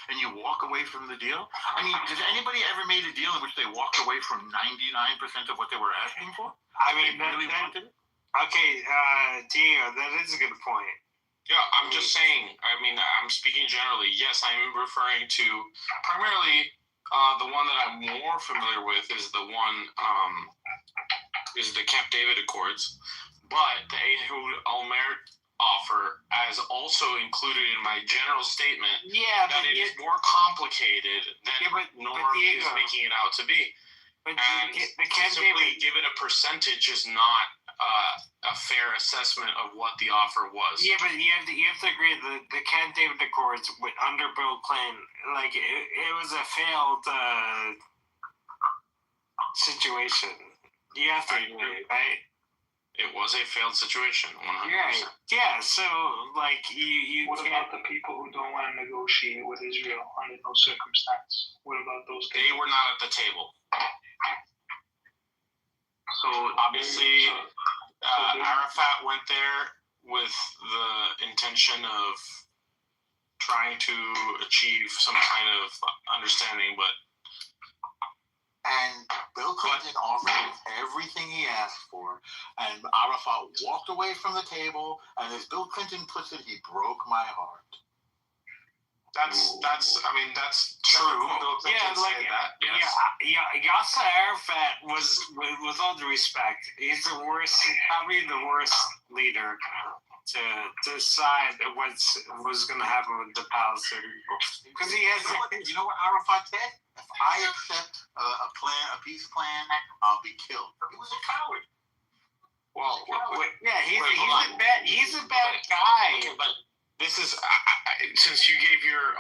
Speaker 4: and you walk away from the deal. I mean, has anybody ever made a deal in which they walked away from 99% of what they were asking for?
Speaker 6: I mean, wanted it? Okay, Diego, that is a good point.
Speaker 8: Yeah, I'm just saying. I mean, I'm speaking generally. Yes, I'm referring to primarily the one that I'm more familiar with is the one. Is the Camp David Accords, but the Ehud Olmert offer as also included in my general statement that it is more complicated than Norm is making it out to be.
Speaker 6: But
Speaker 8: and
Speaker 6: the Camp
Speaker 8: simply
Speaker 6: David,
Speaker 8: give it a percentage is not a fair assessment of what the offer was.
Speaker 6: Yeah, but you have to agree that the Camp David Accords under Bill Clinton, like it was a failed situation. You have to agree, right?
Speaker 8: It was a failed situation, 100%.
Speaker 6: Right. Yeah, so, like, you
Speaker 9: What about the people who don't want to negotiate with Israel under no circumstance? What about those people?
Speaker 8: They were not at the table.
Speaker 9: So,
Speaker 8: obviously, Arafat went there with the intention of trying to achieve some kind of understanding, but
Speaker 4: and Bill Clinton offered everything he asked for, and Arafat walked away from the table, and as Bill Clinton puts it, he broke my heart.
Speaker 8: That's true. Bill Clinton said that. Yes.
Speaker 6: Yasser Arafat was, with all due respect, he's probably the worst leader to decide what was going to happen with the Palestinian people. Because he has.
Speaker 4: You know what Arafat said? If I accept a peace plan, I'll be killed. He was a coward.
Speaker 8: Well,
Speaker 6: he's a bad guy.
Speaker 8: Okay, but this is since you gave your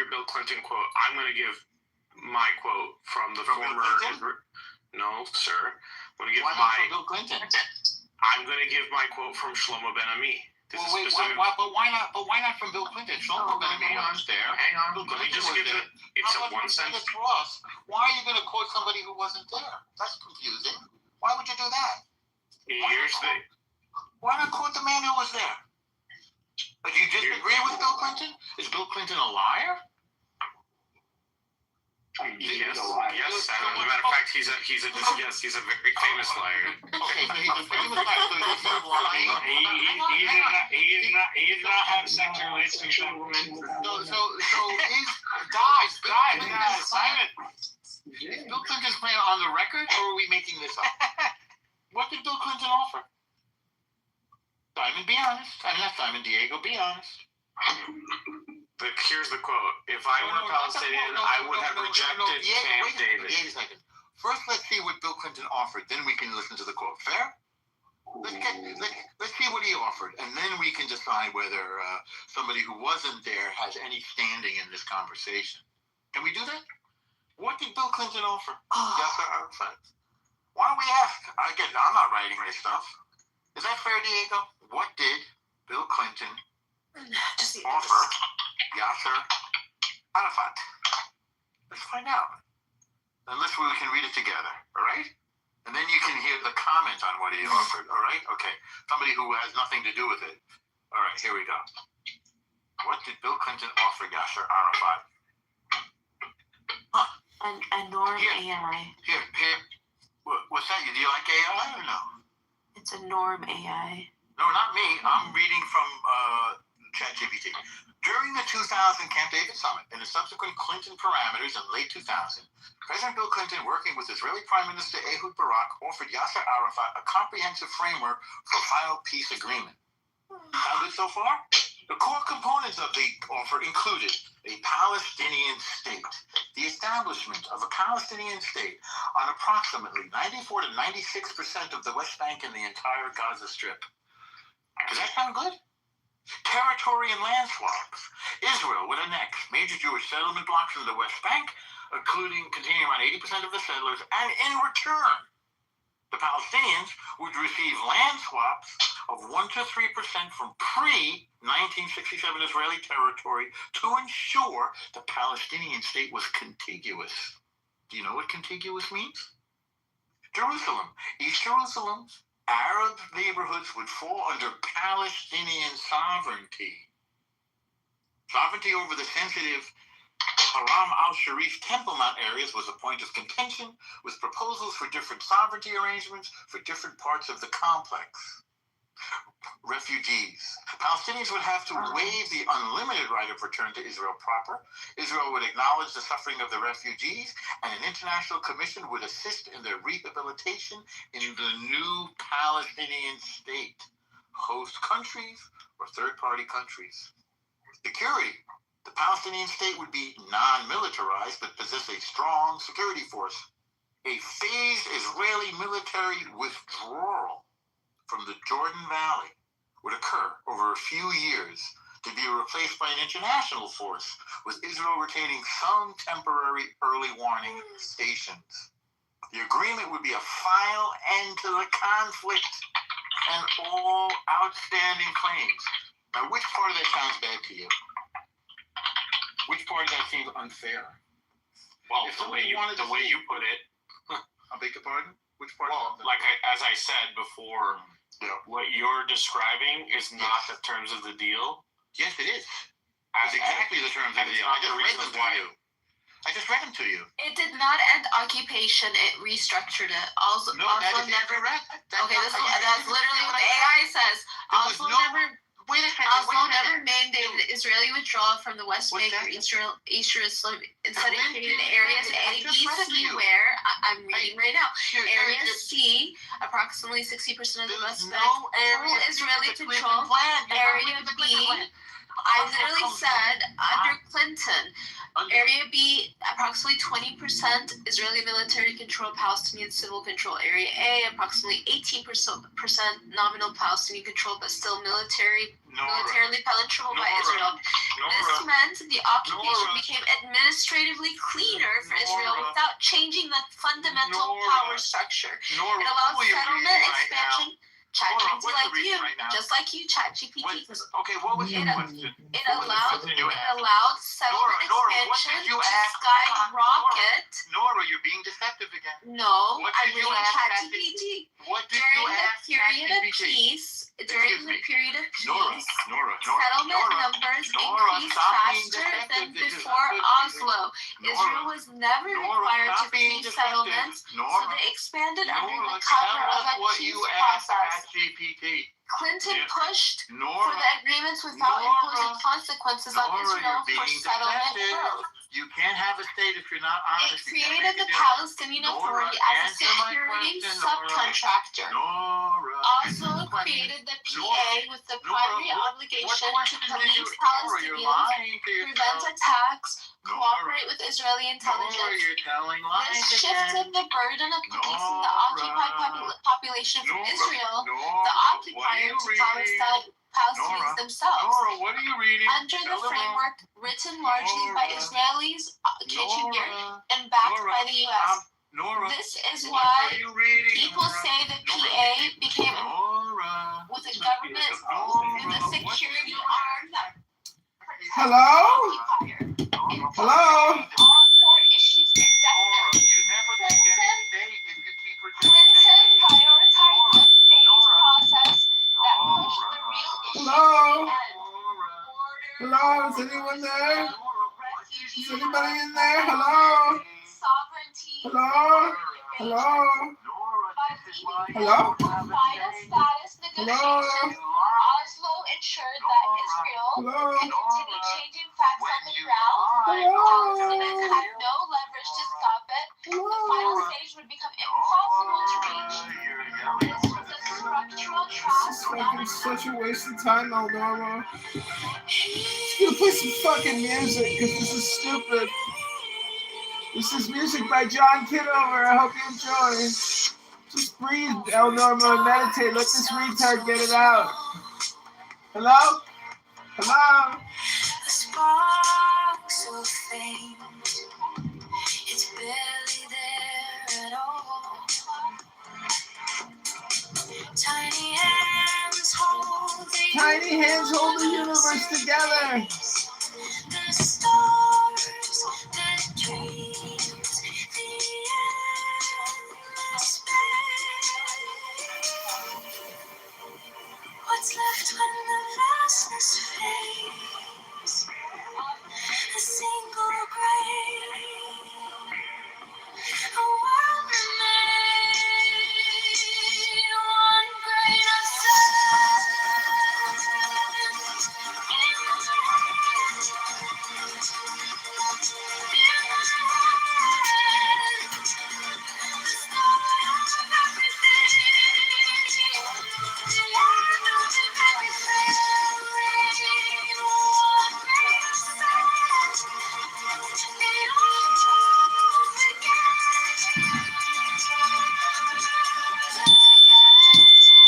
Speaker 8: Bill Clinton quote, I'm going to give my quote from the former. No, sir. I'm going to give
Speaker 4: Why not from Bill Clinton?
Speaker 8: I'm going to give my quote from Shlomo Ben Ami. This
Speaker 1: Well,
Speaker 8: is
Speaker 1: wait,
Speaker 8: specific.
Speaker 1: but why not? But why not from Bill Clinton? Trump was going to be on there.
Speaker 8: Hang on.
Speaker 1: Bill
Speaker 8: Let me
Speaker 1: Clinton
Speaker 8: just
Speaker 1: was
Speaker 8: give
Speaker 1: there.
Speaker 8: it. It's
Speaker 1: How
Speaker 8: a
Speaker 1: about
Speaker 8: one
Speaker 1: Senator
Speaker 8: sentence.
Speaker 1: Ross? Why are you going to quote somebody who wasn't there? That's confusing. Why would you do that?
Speaker 8: Here's the.
Speaker 1: Why not quote the man who was there? But you disagree with Bill Clinton? Is Bill Clinton a liar?
Speaker 8: Yes. As a matter of fact, he's a very famous liar.
Speaker 1: Okay, so he's a famous liar. So he's lying.
Speaker 6: He did not have sexual relations with women.
Speaker 1: So is guys,
Speaker 6: Simon.
Speaker 1: is Bill Clinton's plan on the record, or are we making this up? What did Bill Clinton offer? Simon, be honest. I mean, not Simon, Diego, be honest.
Speaker 8: But here's the quote. If I were a Palestinian, I would have rejected Camp David.
Speaker 1: Wait a second. First, let's see what Bill Clinton offered. Then we can listen to the quote. Fair? Let's see what he offered, and then we can decide whether somebody who wasn't there has any standing in this conversation. Can we do that? What did Bill Clinton offer? Yasser Arafat. Why don't we ask? Again, I'm not writing this stuff. Is that fair, Diego? What did Bill Clinton offer Yasser Arafat? Let's find out. Unless we can read it together, all right? And then you can hear the comment on what he offered, all right? Okay. Somebody who has nothing to do with it. All right, here we go. What did Bill Clinton offer Yasser Arafat?
Speaker 2: A norm AI.
Speaker 1: Here. What's that? Do you like AI or no?
Speaker 2: It's a norm AI.
Speaker 1: No, not me. I'm reading from ChatGPT. During the 2000 Camp David Summit and the subsequent Clinton parameters in late 2000, President Bill Clinton, working with Israeli Prime Minister Ehud Barak, offered Yasser Arafat a comprehensive framework for final peace agreement. Sound good so far? The core components of the offer included a Palestinian state, the establishment of a Palestinian state on approximately 94 to 96% of the West Bank and the entire Gaza Strip. Does that sound good? Territory and land swaps. Israel would annex major Jewish settlement blocks in the West Bank, containing around 80% of the settlers, and in return, the Palestinians would receive land swaps of 1 to 3% from pre-1967 Israeli territory to ensure the Palestinian state was contiguous. Do you know what contiguous means? Jerusalem, East Jerusalem, Arab neighborhoods would fall under Palestinian sovereignty. Sovereignty over the sensitive Haram al-Sharif Temple Mount areas was a point of contention, with proposals for different sovereignty arrangements for different parts of the complex. Refugees. Palestinians would have to waive the unlimited right of return to Israel proper. Israel would acknowledge the suffering of the refugees, and an international commission would assist in their rehabilitation in the new Palestinian state. Host countries or third-party countries. Security. The Palestinian state would be non-militarized but possess a strong security force. A phased Israeli military withdrawal from the Jordan Valley would occur over a few years to be replaced by an international force, with Israel retaining some temporary early warning stations. The agreement would be a final end to the conflict and all outstanding claims. Now, which part of that sounds bad to you? Which part of that seems unfair?
Speaker 8: Well, the way you put it.
Speaker 1: I beg your pardon? Which part?
Speaker 8: Well, as I said before, what you're describing is not the terms of the deal.
Speaker 1: Yes, it is. It's exactly the terms of the deal. I just read them to you.
Speaker 2: It did not end occupation. It restructured it. Also,
Speaker 1: that is
Speaker 2: never.
Speaker 1: incorrect.
Speaker 2: That's literally what the AI says.
Speaker 1: Wait a second.
Speaker 2: Never mandated Israeli withdrawal from the West Bank or East Jerusalem. Instead, it created areas A, B, C, where I'm reading right now. Area C, approximately 60% of the West Bank, full Israeli control. Area B, I literally said under Clinton. Area B, approximately 20% Israeli military control, Palestinian civil control. Area A, approximately 18% nominal Palestinian control, but still militarily penetrable by Israel. This meant the occupation became administratively cleaner for Israel without changing the fundamental power structure. It allowed settlement expansion. ChatGPT
Speaker 1: what
Speaker 2: like
Speaker 1: are you
Speaker 2: you,
Speaker 1: reading right now?
Speaker 2: just like you, ChatGPT.
Speaker 1: Okay, what was your question?
Speaker 2: It allowed settlement
Speaker 1: Nora, what
Speaker 2: expansion
Speaker 1: did you
Speaker 2: to
Speaker 1: ask?
Speaker 2: skyrocket.
Speaker 1: Nora, you're being deceptive again.
Speaker 2: No,
Speaker 1: What
Speaker 2: I'm
Speaker 1: did you
Speaker 2: reading
Speaker 1: ask
Speaker 2: ChatGPT.
Speaker 1: What did you
Speaker 2: During the
Speaker 1: ask
Speaker 2: period of
Speaker 1: ChatGPT?
Speaker 2: peace,
Speaker 1: Nora,
Speaker 2: settlement numbers increased faster than before Oslo. Israel was never required to pay settlements, so they expanded under the cover of a
Speaker 1: what
Speaker 2: peace
Speaker 1: you asked
Speaker 2: process.
Speaker 1: ChatGPT.
Speaker 2: Clinton pushed for
Speaker 1: Nora,
Speaker 2: the agreements without imposing consequences on
Speaker 1: Nora,
Speaker 2: Israel
Speaker 1: you're
Speaker 2: for
Speaker 1: being
Speaker 2: settlement
Speaker 1: deceptive.
Speaker 2: growth.
Speaker 1: You can't have a state if you're not
Speaker 2: It
Speaker 1: honest. You can't
Speaker 2: created
Speaker 1: make
Speaker 2: the
Speaker 1: a deal.
Speaker 2: Palestinian
Speaker 1: Nora,
Speaker 2: Authority as a
Speaker 1: answer my
Speaker 2: security
Speaker 1: question, Nora.
Speaker 2: subcontractor.
Speaker 1: Nora,
Speaker 2: Also created the PA with the primary obligation to police Palestinians, prevent attacks, cooperate with Israeli intelligence.
Speaker 1: you're telling lies
Speaker 2: This
Speaker 1: again.
Speaker 2: shifted the burden of policing the occupied population from Israel, the occupier, to Palestinians themselves.
Speaker 1: Nora, what are you reading?
Speaker 2: Under the framework written largely by Israelis, and backed by the U.S.
Speaker 1: Nora,
Speaker 2: This is
Speaker 1: what
Speaker 2: why
Speaker 1: are you reading?
Speaker 2: people say the PA became
Speaker 1: Nora,
Speaker 2: with a government with a security arm that
Speaker 5: Hello? Hello?
Speaker 2: all four issues indefinitely.
Speaker 1: you never can get a state if you keep rejecting
Speaker 2: Clinton prioritized the phase process that pushed the real issue
Speaker 5: Hello?
Speaker 2: to the end.
Speaker 5: Hello? Is anyone there? Is anybody in there? Hello?
Speaker 2: Sovereignty.
Speaker 5: Hello? Hello? Hello?
Speaker 2: Final status negotiations. Oslo ensured that Israel
Speaker 5: Hello?
Speaker 2: could continue changing facts on the ground.
Speaker 5: Hello?
Speaker 2: Palestinians had no leverage to stop it. The final stage would become impossible to reach. This was a structural trap.
Speaker 5: This is fucking such a waste of time, Aldama. Just gonna play some fucking music because this is stupid. This is music by John Kitover. I hope you enjoy. Just breathe, El Norma, and meditate. Let this retard get it out. Hello? Hello?
Speaker 10: A spark so faint, it's barely there at all. Tiny hands hold
Speaker 5: the universe together.
Speaker 10: the stars that dreams the endless space. What's left when the vastness fades? A single grave. A world remains. One grain of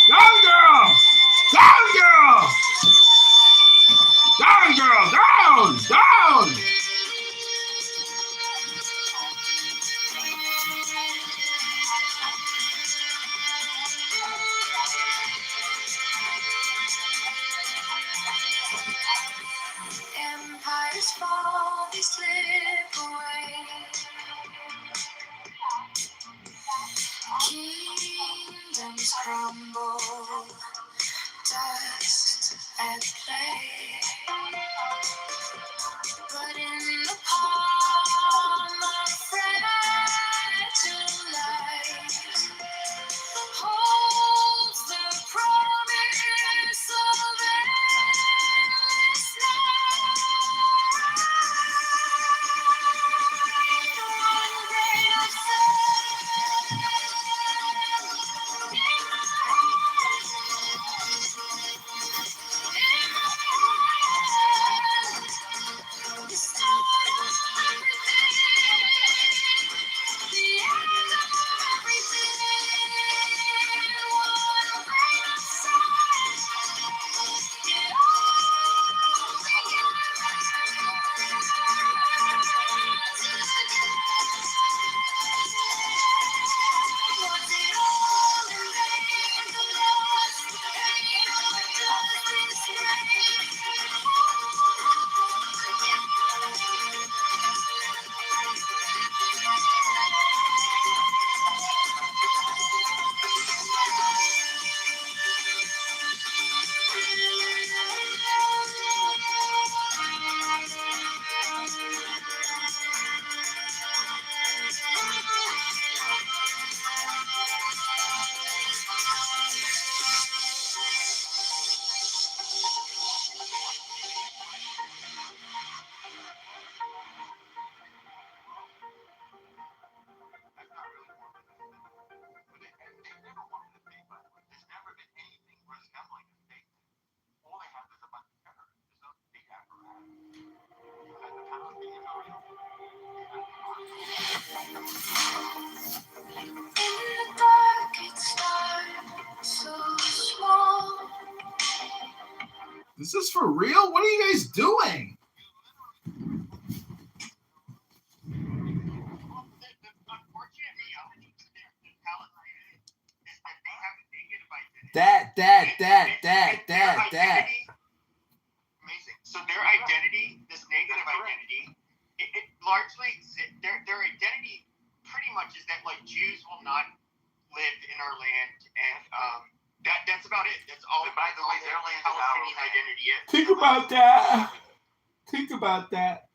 Speaker 5: Down, girl! Down, girl! Down, girl! Down! Down!
Speaker 10: Empires fall, they slip away. Kingdoms crumble, dust and clay. But in the palm of fragile life holds the promise of endless night. One grain of sand.
Speaker 5: Is this for real? What are you guys doing? That.
Speaker 1: Amazing. So their identity, this negative identity, it largely their identity pretty much is that like Jews will not live in our land, and that's about it. That's all. And by the way, their land Palestinian identity is.
Speaker 5: Think about that. Think about that.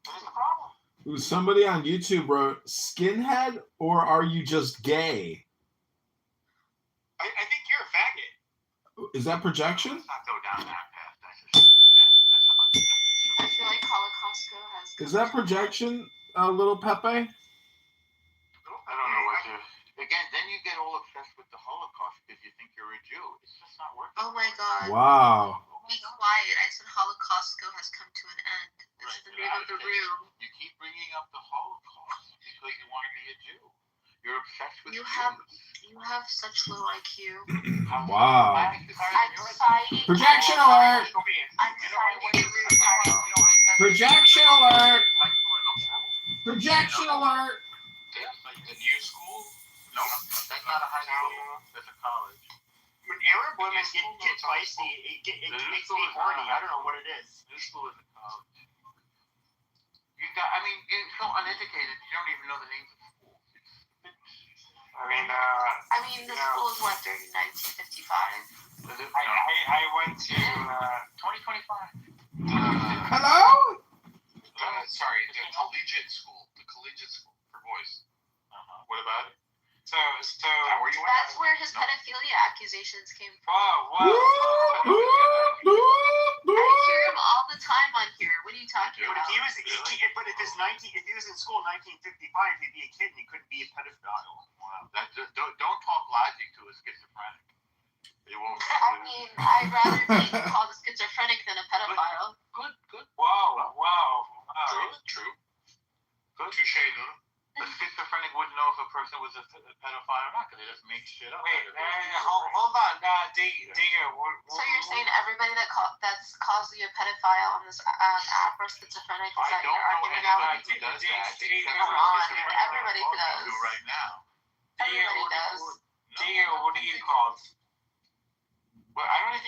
Speaker 1: What is the problem?
Speaker 5: Ooh, somebody on YouTube wrote, "Skinhead, or are you just gay?"
Speaker 1: I think you're a faggot.
Speaker 5: Is that projection?
Speaker 1: Let's not go down that path.
Speaker 2: I feel like Holocaust has.
Speaker 5: Is that projection, little Pepe?
Speaker 1: I don't know what to. Again, then you get all obsessed with the Holocaust because you think you're a Jew. It's just not working.
Speaker 2: Oh my God.
Speaker 5: Wow.
Speaker 2: Be quiet. I said Holocaust has come to an end. This is the name of the room.
Speaker 1: You keep bringing up the Holocaust because you want to be a Jew. You're obsessed with
Speaker 2: You
Speaker 1: Jews.
Speaker 2: have such low IQ.
Speaker 5: Wow.
Speaker 2: I'm fighting.
Speaker 5: Projection alert!
Speaker 2: I'm fighting.
Speaker 5: Projection alert! Projection alert!
Speaker 8: The new school?
Speaker 1: No, that's not a high school. That's a college. When Arab women get feisty, it makes me horny. I don't know what it is. New school is a college. You're so uneducated. You don't even know the names of schools.
Speaker 2: I mean, the school is what, 1955?
Speaker 8: I went to
Speaker 1: 2025.
Speaker 5: Hello?
Speaker 8: sorry, the collegiate school for boys. What about it? So
Speaker 2: That's where his pedophilia accusations came from.
Speaker 8: wow.
Speaker 2: I hear him all the time on here. What are you talking
Speaker 1: But
Speaker 2: about?
Speaker 1: if he was in school in 1955, he'd be a kid and he couldn't be a pedophile. Wow. Don't talk logic to a schizophrenic. It won't.
Speaker 2: I mean, I'd rather be called a schizophrenic than a pedophile.
Speaker 1: Good.
Speaker 8: Wow.
Speaker 1: True. Good. Touche, no? A schizophrenic wouldn't know if a person was a pedophile or not because they just make shit up.
Speaker 8: Wait, hold on. Digger,
Speaker 2: So you're saying everybody that's calls you a pedophile on this app or schizophrenic is that you're arguing out?
Speaker 1: Who does that.
Speaker 2: Come on, everybody does.
Speaker 1: Right now.
Speaker 2: Everybody does.
Speaker 8: Digger, what are you called?
Speaker 1: Well, I don't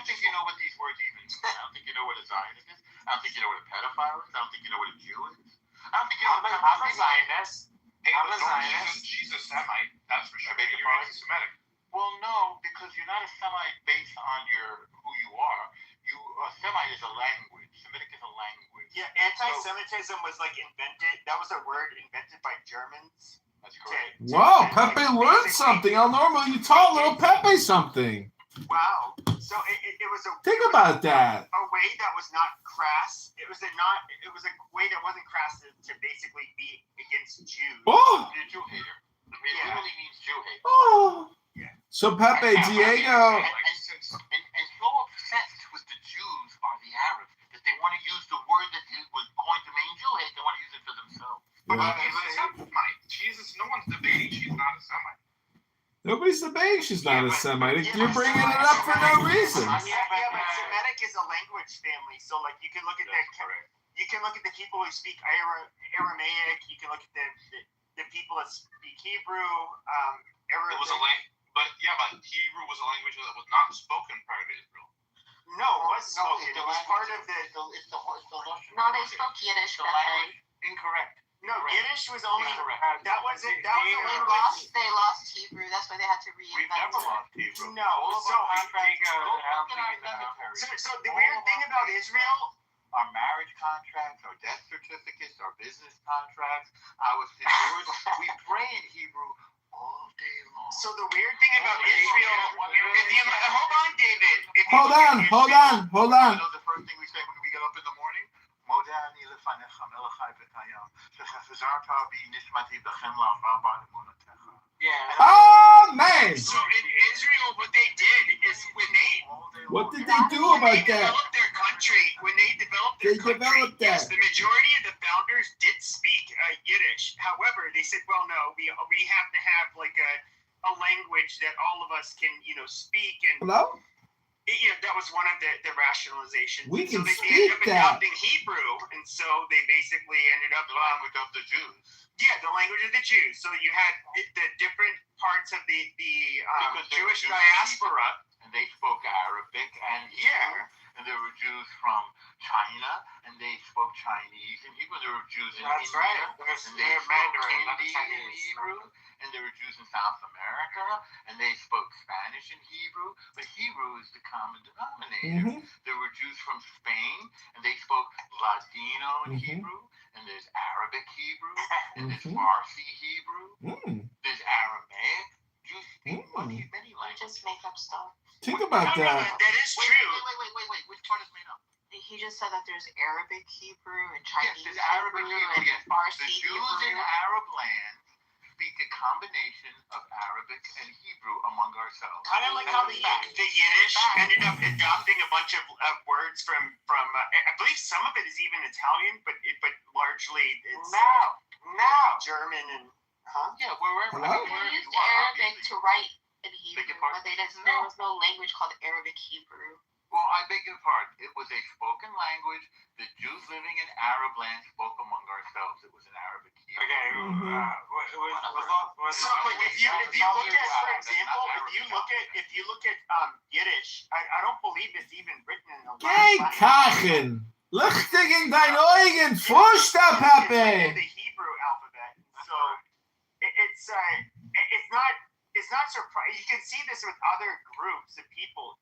Speaker 1: think you know what these words even mean. I don't think you know what a Zionist is. I don't think you know what a pedophile is. I don't think you know what a Jew is. I don't think you know what
Speaker 8: I'm a Zionist.
Speaker 1: I'm a Zionist. She's a Semite. That's for sure. You're anti-Semitic. Well, no, because you're not a Semite based on who you are. A Semite is a language. Semitic is a language. Yeah, anti-Semitism was invented. That was a word invented by Germans. That's correct.
Speaker 5: Wow, Pepe learned something. I'll normally you taught little Pepe something.
Speaker 1: Wow. So it was a.
Speaker 5: Think about that.
Speaker 1: A way that was not crass. It was a way that wasn't crass to basically be against Jews.
Speaker 5: Oh.
Speaker 1: You're a Jew hater. It literally means Jew hate.
Speaker 5: Oh.
Speaker 1: Yeah.
Speaker 5: So Pepe, Diego.
Speaker 1: And so obsessed with the Jews are the Arabs that they want to use the word that was going to mean Jew hate. They want to use it for themselves.
Speaker 8: But she's a Semite. Jesus, no one's debating she's not a Semite.
Speaker 5: Nobody's debating she's not a Semite. You're bringing it up for no reason.
Speaker 1: But Semitic is a language family. So you can look at you can look at the people who speak Aramaic. You can look at the people that speak Hebrew.
Speaker 8: It was a language, but Hebrew was a language that was not spoken prior to Israel.
Speaker 1: No, it was spoken. It was part of the.
Speaker 2: No, they spoke Yiddish.
Speaker 1: Incorrect. No, Yiddish was only. That was it. That was the language.
Speaker 2: They lost Hebrew. That's why they had to reinvent
Speaker 1: We've never
Speaker 2: it.
Speaker 1: lost Hebrew. No. So the weird thing about Israel, our marriage contracts, our death certificates, our business contracts, our divorce, we pray in Hebrew all day long. So the weird thing about Israel, hold on, David.
Speaker 5: Hold on.
Speaker 1: You know the first thing we say when we get up in the morning? מודה אני לפניך מלך חי וקיים, שחזרת בי נשמתי בכם לעבר באמונתך.
Speaker 8: Yeah.
Speaker 5: Oh man!
Speaker 1: So in Israel, what they did is
Speaker 5: What did they do about that?
Speaker 1: Developed their country, when they developed their country, yes, the majority of the founders did speak Yiddish. However, they said, well, no, we have to have a language that all of us can speak. And
Speaker 5: Hello?
Speaker 1: that was one of the rationalizations.
Speaker 5: We can
Speaker 1: so they
Speaker 5: speak
Speaker 1: ended up
Speaker 5: that.
Speaker 1: adopting Hebrew, and so they basically ended up
Speaker 3: The language of the Jews.
Speaker 1: the language of the Jews. So you had the different parts of the
Speaker 3: Because they were
Speaker 1: Jewish
Speaker 3: Jews
Speaker 1: diaspora.
Speaker 3: And they spoke Arabic and Hebrew. And there were Jews from China, and they spoke Chinese and Hebrew. There were Jews in
Speaker 1: That's
Speaker 3: India,
Speaker 1: right.
Speaker 3: and they spoke Hindi and Hebrew. And there were Jews in South America, and they spoke Spanish and Hebrew. But Hebrew is the common denominator. There were Jews from Spain, and they spoke Ladino and Hebrew. And there's Arabic Hebrew, and there's Farsi Hebrew. There's Aramaic. Jews speak many languages.
Speaker 2: Just make up stuff.
Speaker 5: Think about
Speaker 1: No,
Speaker 5: that.
Speaker 1: that is true.
Speaker 3: Wait. Which part is made up?
Speaker 2: He just said that there's Arabic Hebrew and Chinese
Speaker 3: Yes, there's Arabic Hebrew.
Speaker 2: and
Speaker 3: Yes.
Speaker 2: Farsi
Speaker 3: The Jews in
Speaker 2: Hebrew.
Speaker 3: Arab land speak a combination of Arabic and Hebrew among ourselves.
Speaker 1: Kind of like how the Yiddish ended up adopting a bunch of words from I believe some of it is even Italian, but largely it's German and
Speaker 3: Yeah, wherever.
Speaker 5: Hello?
Speaker 2: They used Arabic to write in Hebrew,
Speaker 3: Beg your pardon?
Speaker 2: but there was no language called Arabic Hebrew.
Speaker 3: Well, I beg your pardon. It was a spoken language. The Jews living in Arab land spoke among ourselves. It was an Arabic Hebrew.
Speaker 6: Okay.
Speaker 1: so like if you look at, for example, if you look at Yiddish, I don't believe it's even written in the
Speaker 5: Geh kachen. Lichtig in dein Augen. Fusta,
Speaker 1: It's
Speaker 5: Pepe.
Speaker 1: the Hebrew alphabet. So it's not surprising. You can see this with other groups of people.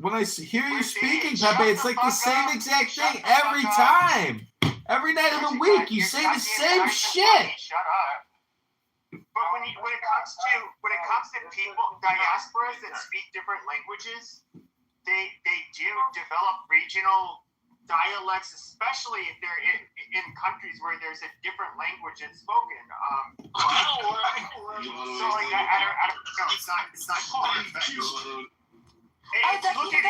Speaker 5: When I hear you speaking, Pepe, it's like the same exact thing every time. Every night of the week, you say the same shit.
Speaker 1: Shut up. But when it comes to people, diasporas that speak different languages, they do develop regional dialects, especially if they're in countries where there's a different language that's spoken. So like I don't know. It's not hard. If you look at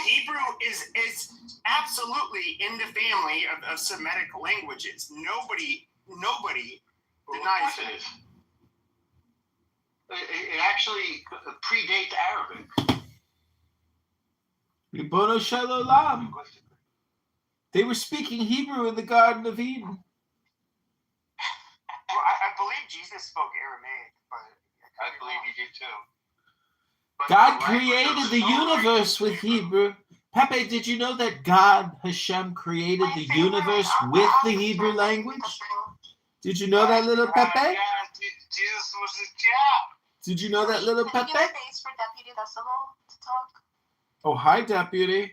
Speaker 1: Hebrew is absolutely in the family of Semitic languages. Nobody denies
Speaker 3: it
Speaker 1: it.
Speaker 3: is. It actually predates Arabic.
Speaker 5: Ribono shel olam. They were speaking Hebrew in the Garden of Eden.
Speaker 1: Well, I believe Jesus spoke Aramaic, but
Speaker 3: I believe he did too. But
Speaker 5: God
Speaker 3: the language
Speaker 5: created
Speaker 3: of
Speaker 5: the universe with Hebrew. Pepe, did you know that God, Hashem, created the universe with the Hebrew language? Did you know that, little Pepe?
Speaker 6: Jesus was a job.
Speaker 5: Did you know that, little
Speaker 2: Can you
Speaker 5: Pepe?
Speaker 2: give space for Deputy Decibel to talk?
Speaker 5: Oh, hi, Deputy.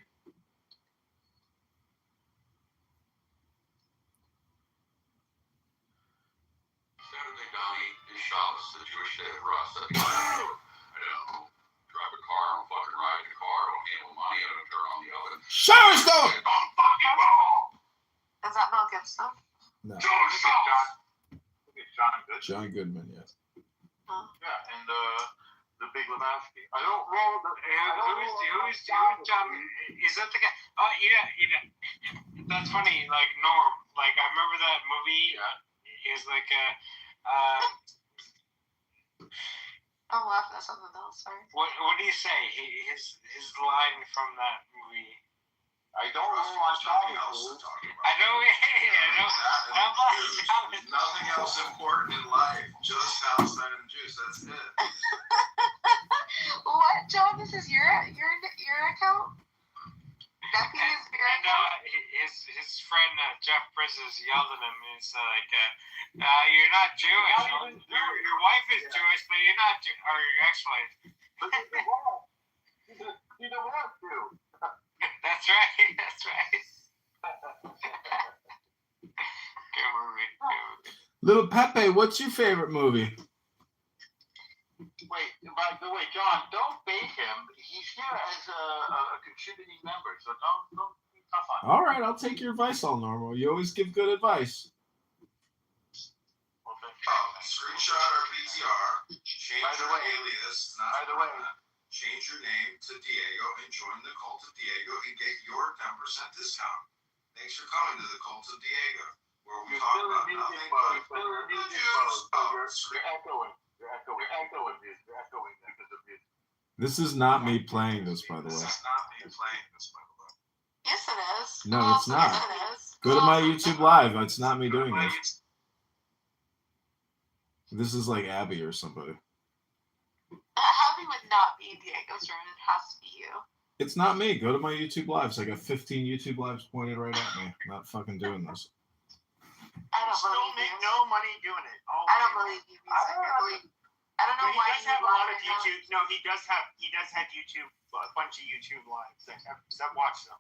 Speaker 3: Saturday night is Shabbos, the Jewish day of rest. I don't drive a car, I don't fucking ride in a car, I don't handle money, I don't turn on the oven.
Speaker 5: Showers don't.
Speaker 2: Is that Mel Gibson?
Speaker 5: No,
Speaker 3: John Goodman.
Speaker 5: John Goodman, yes.
Speaker 3: Yeah, and the Big Lebowski. I don't roll the.
Speaker 6: Who's John? Is that the guy? Oh, yeah. That's funny. Like Norm. Like I remember that movie. Is like a.
Speaker 2: I'm laughing at something else. Sorry.
Speaker 6: What do you say? His line from that movie.
Speaker 3: I don't really want something else to talk about.
Speaker 6: I know.
Speaker 4: Nothing else important in life. Just Palestine and Jews. That's it.
Speaker 2: What, John? This is your account? Deputy's your
Speaker 6: And
Speaker 2: account?
Speaker 6: his friend Jeff Bridges yelled at him. He's like, "You're not Jewish. Your wife is Jewish, but you're not, or your ex-wife."
Speaker 3: You don't have to.
Speaker 6: That's right. Good movie.
Speaker 5: Little Pepe, what's your favorite movie?
Speaker 3: Wait, by the way, John, don't bait him. He's here as a contributing member, so don't be tough on him.
Speaker 5: All right, I'll take your advice, all normal. You always give good advice.
Speaker 4: Screenshot our PTR. Change
Speaker 3: By the
Speaker 4: your
Speaker 3: way-
Speaker 4: alias.
Speaker 3: by the way-
Speaker 4: Change your name to Diego and join the Cult of Diego and get your 10% discount. Thanks for coming to the Cult of Diego, where we talk about nothing but the Jews. Oh,
Speaker 3: You're echoing. You're echoing because of music.
Speaker 5: This is not me playing this, by the way.
Speaker 2: Yes, it is.
Speaker 5: No, it's not.
Speaker 2: Yes, it is.
Speaker 5: Go to my YouTube Live. It's not me doing this. This is like Abby or somebody.
Speaker 2: Abby would not be in Diego's room. It has to be you.
Speaker 5: It's not me. Go to my YouTube Lives. I got 15 YouTube Lives pointed right at me. I'm not fucking doing this.
Speaker 2: I don't
Speaker 1: Still
Speaker 2: believe
Speaker 1: make
Speaker 2: you.
Speaker 1: no money doing it.
Speaker 2: I don't believe you. I don't know
Speaker 1: He
Speaker 2: why
Speaker 1: does
Speaker 2: you
Speaker 1: have a
Speaker 2: lie
Speaker 1: lot of
Speaker 2: right now.
Speaker 1: YouTube. No, he does have YouTube, a bunch of YouTube lives. I've watched them.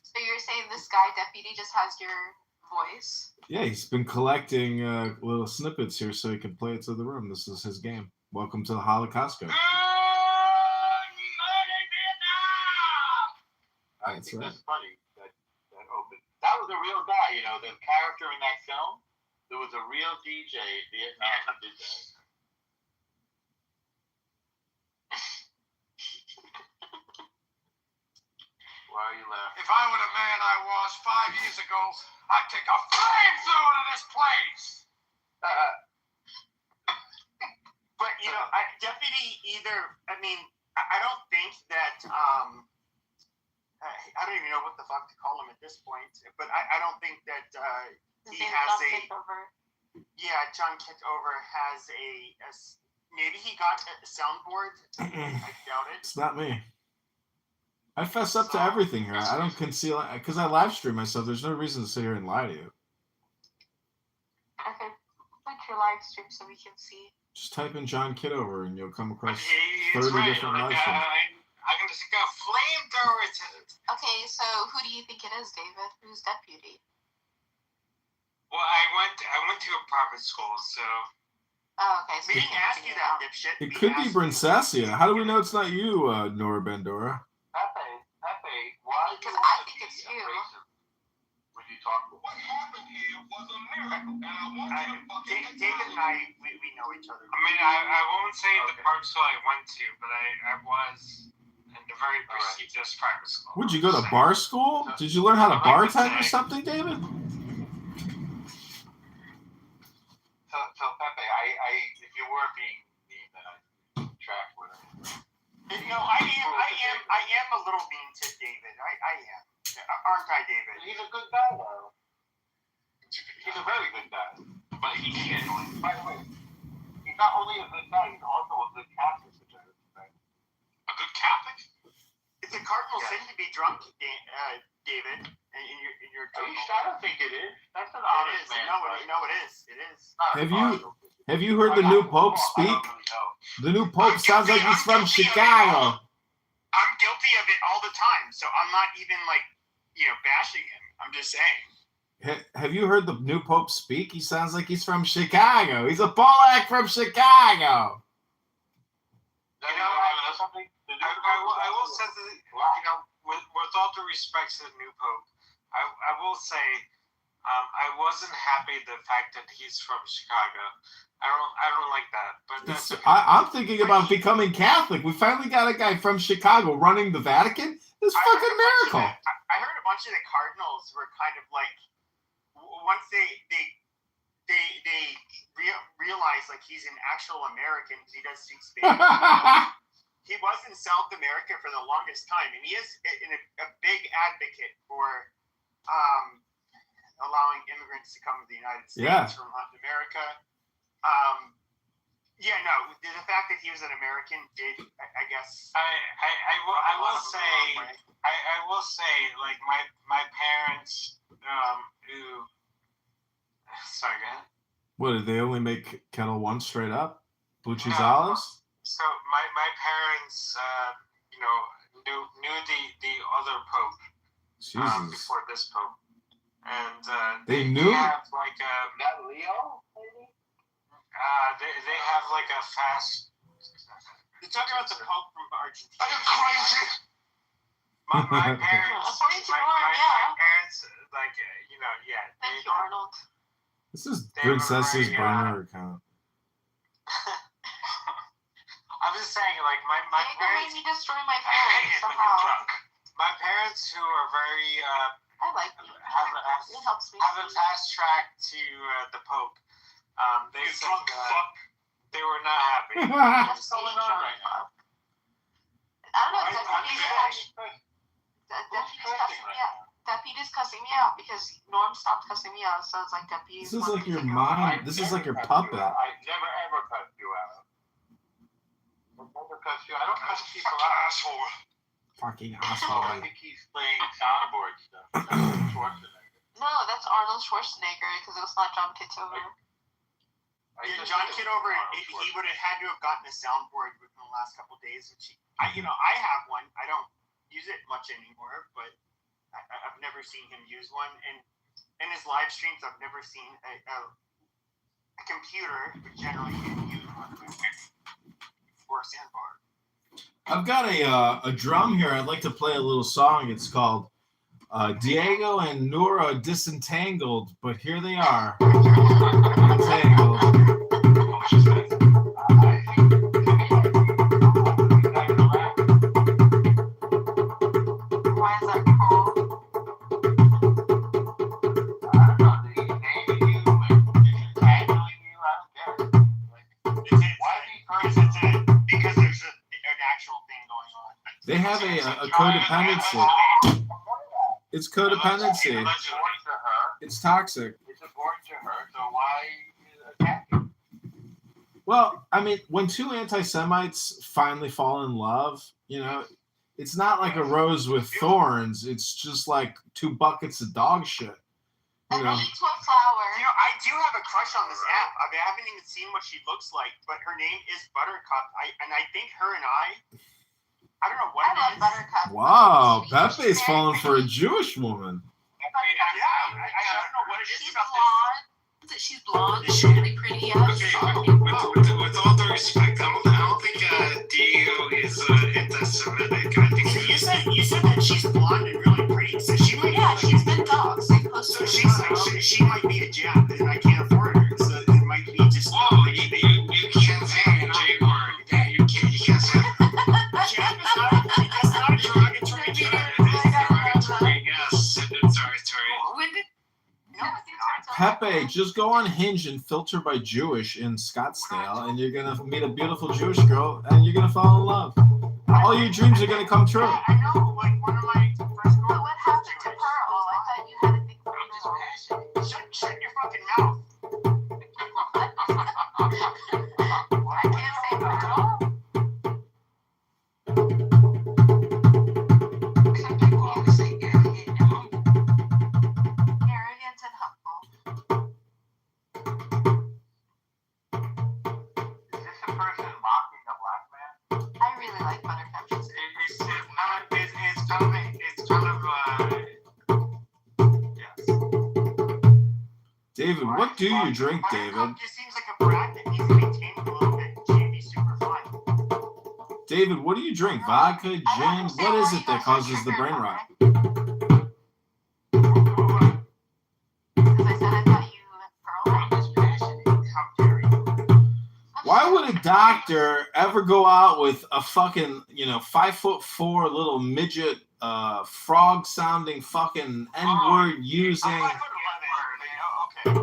Speaker 2: So you're saying this guy deputy just has your voice?
Speaker 5: Yeah, he's been collecting little snippets here so he can play it to the room. This is his game. Welcome to the Holocaust.
Speaker 8: I
Speaker 5: That's
Speaker 3: think
Speaker 5: right.
Speaker 3: that's funny. That opened. That was a real guy, you know, the character in that film. There was a real DJ in Vietnam who did that. Why are you laughing?
Speaker 4: If I were the man I was 5 years ago, I'd take a flamethrower to this place.
Speaker 1: But you know, deputy either. I mean, I don't think that. I don't even know what the fuck to call him at this point. But I don't think that
Speaker 2: His
Speaker 1: he
Speaker 2: name's
Speaker 1: has
Speaker 2: John
Speaker 1: a.
Speaker 2: Kitover.
Speaker 1: Yeah, John Kitover has a. Maybe he got a soundboard. I doubt it.
Speaker 5: It's not me. I fess up to everything here. I don't conceal it because I live stream myself. There's no reason to sit here and lie to you.
Speaker 2: Okay, put your live stream so we can see.
Speaker 5: Just type in John Kitover and you'll come across
Speaker 8: It's
Speaker 5: 30
Speaker 8: right.
Speaker 5: different
Speaker 8: Like,
Speaker 5: live streams.
Speaker 8: I can just go flamethrower to it.
Speaker 2: Okay, so who do you think it is, David? Who's deputy?
Speaker 8: Well, I went to a private school, so
Speaker 2: Oh, okay. So
Speaker 1: We
Speaker 2: you
Speaker 1: didn't
Speaker 2: can't
Speaker 1: ask
Speaker 2: see
Speaker 1: you
Speaker 2: it
Speaker 1: that,
Speaker 2: now.
Speaker 1: dipshit.
Speaker 5: It
Speaker 1: We
Speaker 5: could be
Speaker 1: asked you.
Speaker 5: Brincesia. How do we know it's not you, Nora Bandora?
Speaker 3: Pepe, why
Speaker 2: Because
Speaker 3: do you
Speaker 2: I
Speaker 3: want to
Speaker 2: think
Speaker 3: be
Speaker 2: it's you.
Speaker 3: abrasive when you talk about
Speaker 4: What happened here was a miracle, and I want you to fucking
Speaker 1: David and I, we know each other.
Speaker 8: I mean, I won't say the
Speaker 3: Okay.
Speaker 8: private school I went to, but I was in a very prestigious private school.
Speaker 5: Would you go to bar school? Did you learn how to bartend or something, David?
Speaker 3: So Pepe, if you were being mean, then I'd track whatever.
Speaker 1: You know, I am a little mean to David. I am. Aren't I, David?
Speaker 3: He's a good guy, though. He's a very good guy. But he can't. By the way, he's not only a good guy, he's also a good Catholic, which I respect.
Speaker 8: A good Catholic?
Speaker 1: It's a cardinal
Speaker 3: Yes.
Speaker 1: sin to be drunk, David. In your
Speaker 3: I don't think it is. That's an
Speaker 1: It
Speaker 3: honest
Speaker 1: is.
Speaker 3: man.
Speaker 1: No,
Speaker 3: right?
Speaker 1: it is. It is.
Speaker 3: Not
Speaker 5: Have
Speaker 3: a
Speaker 5: you-
Speaker 3: cardinal.
Speaker 5: Have you heard the new Pope speak?
Speaker 3: I don't really know.
Speaker 5: The new Pope sounds like he's from Chicago.
Speaker 1: I'm guilty of it all the time, so I'm not even bashing him. I'm just saying.
Speaker 5: Have you heard the new Pope speak? He sounds like he's from Chicago. He's a Polak from Chicago.
Speaker 3: You know something?
Speaker 8: I will say that, you know, with all due respect to the new Pope, I will say I wasn't happy the fact that he's from Chicago. I don't like that. But that's okay.
Speaker 5: I'm thinking about becoming Catholic. We finally got a guy from Chicago running the Vatican. This fucking miracle.
Speaker 1: I heard a bunch of the cardinals were kind of like, once they realize like he's an actual American because he does speak Spanish. He was in South America for the longest time, and he is a big advocate for allowing immigrants to come to the United States from Latin America. The fact that he was an American did, I guess.
Speaker 8: I will say like my parents who sorry, go ahead.
Speaker 5: What, did they only make Kettle One straight up? Blue cheese olives?
Speaker 8: So my parents knew the other Pope
Speaker 5: Jesus.
Speaker 8: before this Pope. And
Speaker 5: They knew?
Speaker 8: have like
Speaker 3: That Leo, maybe?
Speaker 8: they have like a fast.
Speaker 1: You're talking about the Pope from Argentina.
Speaker 4: Are you crazy?
Speaker 8: My parents,
Speaker 2: According to
Speaker 8: my
Speaker 2: Lauren, yeah.
Speaker 8: parents, like
Speaker 2: Thank you, Arnold.
Speaker 5: This is
Speaker 8: They were
Speaker 5: Princess's
Speaker 8: very,
Speaker 5: burner account.
Speaker 8: I'm just saying, like my
Speaker 2: Diego made
Speaker 8: parents,
Speaker 2: me destroy my
Speaker 4: I hate
Speaker 2: parents
Speaker 4: it when you're
Speaker 2: somehow.
Speaker 4: drunk.
Speaker 8: my parents who are very
Speaker 2: I like you. It helps me.
Speaker 8: have a fast track to the Pope. They
Speaker 4: You
Speaker 8: said
Speaker 4: drunk fuck.
Speaker 3: They were not happy.
Speaker 2: What's
Speaker 3: going on right now?
Speaker 2: I don't know. Deputy's cussing me out because Norm stopped cussing me out, so it's like Deputy's.
Speaker 5: This is like your mom. This is like your puppet.
Speaker 3: I never ever cussed you out. I never cussed you. I don't cuss people out. Asshole.
Speaker 5: Fucking
Speaker 3: I
Speaker 5: asshole.
Speaker 3: think he's playing soundboard stuff.
Speaker 2: No, that's Arnold Schwarzenegger because it was not John Kitover.
Speaker 1: Yeah, John Kitover, he would have had to have gotten a soundboard within the last couple of days. Which I have one. I don't use it much anymore, but I've never seen him use one. And in his live streams, I've never seen a computer generally use one for a soundboard.
Speaker 5: I've got a drum here. I'd like to play a little song. It's called Diego and Nora Disentangled, but here they are. Entangled.
Speaker 2: Why is that cool?
Speaker 1: Because there's an actual thing going on.
Speaker 5: They have a codependency. It's codependency. It's toxic.
Speaker 3: It's important to her, so why attack her?
Speaker 5: Well, I mean, when two anti-Semites finally fall in love, you know, it's not like a rose with thorns. It's just like two buckets of dog shit. You know.
Speaker 2: To a flower.
Speaker 1: I do have a crush on this app. I mean, I haven't even seen what she looks like, but her name is Buttercup. I think her and I don't know what
Speaker 2: I love Buttercup.
Speaker 5: Wow, Pepe's falling for a Jewish woman.
Speaker 1: Yeah, I don't know what it is
Speaker 2: She's
Speaker 1: about
Speaker 2: blonde. She's blonde. She's really pretty. Yeah.
Speaker 6: Okay, with all due respect, I don't think Diego is anti-Semitic. I think
Speaker 1: this. You said that she's blonde and really pretty, so she might.
Speaker 2: Yeah, she's been dogs. They posted.
Speaker 1: So she might be a Jap, and I can't afford her. So it might be just.
Speaker 6: Whoa, you can't say a J word. Yeah, you can't say.
Speaker 1: Jap is not a derogatory term.
Speaker 6: It is derogatory. Yes, it's derogatory.
Speaker 2: When did?
Speaker 5: Pepe, just go on Hinge and filter by Jewish in Scottsdale, and you're gonna meet a beautiful Jewish girl, and you're gonna fall in love. All your dreams are gonna come true.
Speaker 1: I know, like one of my first girls.
Speaker 2: What happened to Pearl? I thought you had a thing for Pearl.
Speaker 1: Shut your fucking mouth.
Speaker 2: I can't say Pearl. Some people always say arrogant and humble.
Speaker 3: Is this a person mocking a black man?
Speaker 2: I really like Buttercup.
Speaker 5: David, what do you drink, David?
Speaker 1: Buttercup just seems like a brat that needs to be tamed a little bit. She'd be super fun.
Speaker 5: David, what do you drink? Vodka, gin? What is it that causes the brain rot?
Speaker 2: Because I said I thought you and Pearl. I'm just passionate.
Speaker 1: How dare you?
Speaker 5: Why would a doctor ever go out with a fucking, 5'4" little midget, frog-sounding fucking N-word using?
Speaker 1: I'm 5'11". Okay.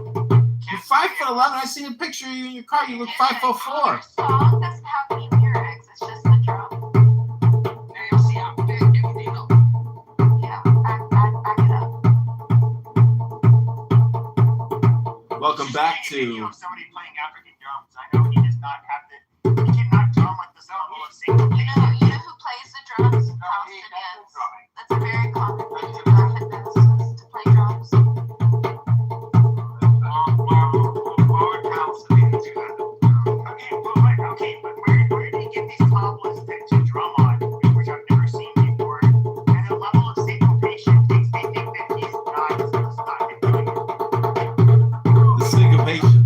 Speaker 5: You're 5'11". I seen a picture of you in your car. You look 5'4".
Speaker 2: Your song doesn't have any lyrics. It's just the drum. Yeah, back it up.
Speaker 5: Welcome back to.
Speaker 1: Somebody playing African drums. I know he does not have the. He cannot drum with this level of syncopation.
Speaker 2: You know who plays the drums? Palestinians. That's a very common thing to black fitness to play drums.
Speaker 1: Okay, but where do you get these cobblers to drum on, which I've never seen before? And the level of syncopation they think that he's not doing it.
Speaker 5: The syncopation.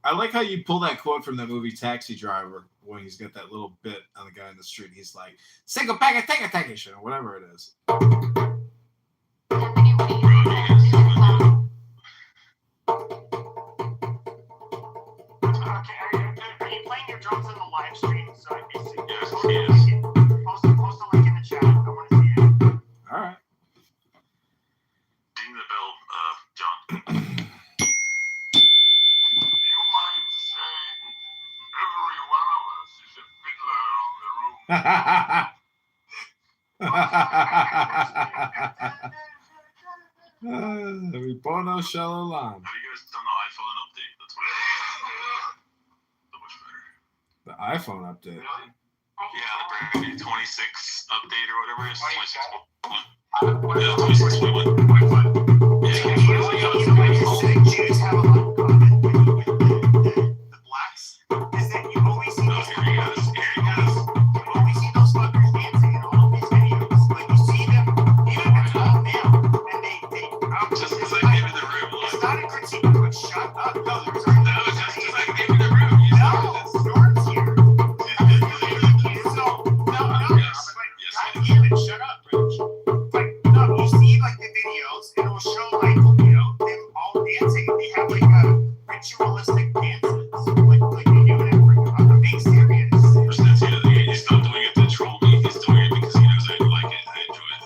Speaker 5: I like how you pull that quote from the movie Taxi Driver when he's got that little bit on the guy in the street. He's like, syncopation, or whatever it is.
Speaker 1: Are you playing your drums in the live stream? So I can see. Yes. Post a link in the chat. I want to see it.
Speaker 5: All right.
Speaker 3: Ding the bell, John.
Speaker 5: Ribono Shel Olam.
Speaker 4: Have you guys done the iPhone update? That's what so much better.
Speaker 5: The iPhone update.
Speaker 4: Yeah, the brand new 26 update or whatever it is. 26.1. Yeah, 26.1.
Speaker 1: Jews have a lot in common with the blacks. Is that you always see these videos. You always see those fuckers dancing in all of these videos. Like you see them, even if it's all male, and they
Speaker 4: Just because I came in the room.
Speaker 1: it's not a critique, but shut up. No, there's
Speaker 4: No, just because I came in the room. You
Speaker 1: no, Storm's here. So, no, God damn it, shut up, Rich. Like, no, you see, like, the videos, and it'll show, like, you know, them all dancing, and they have, like, ritualistic dances. Like they do it for I'm being serious.
Speaker 4: He's not doing it to troll me. He's doing it because he knows I like it. I enjoy it.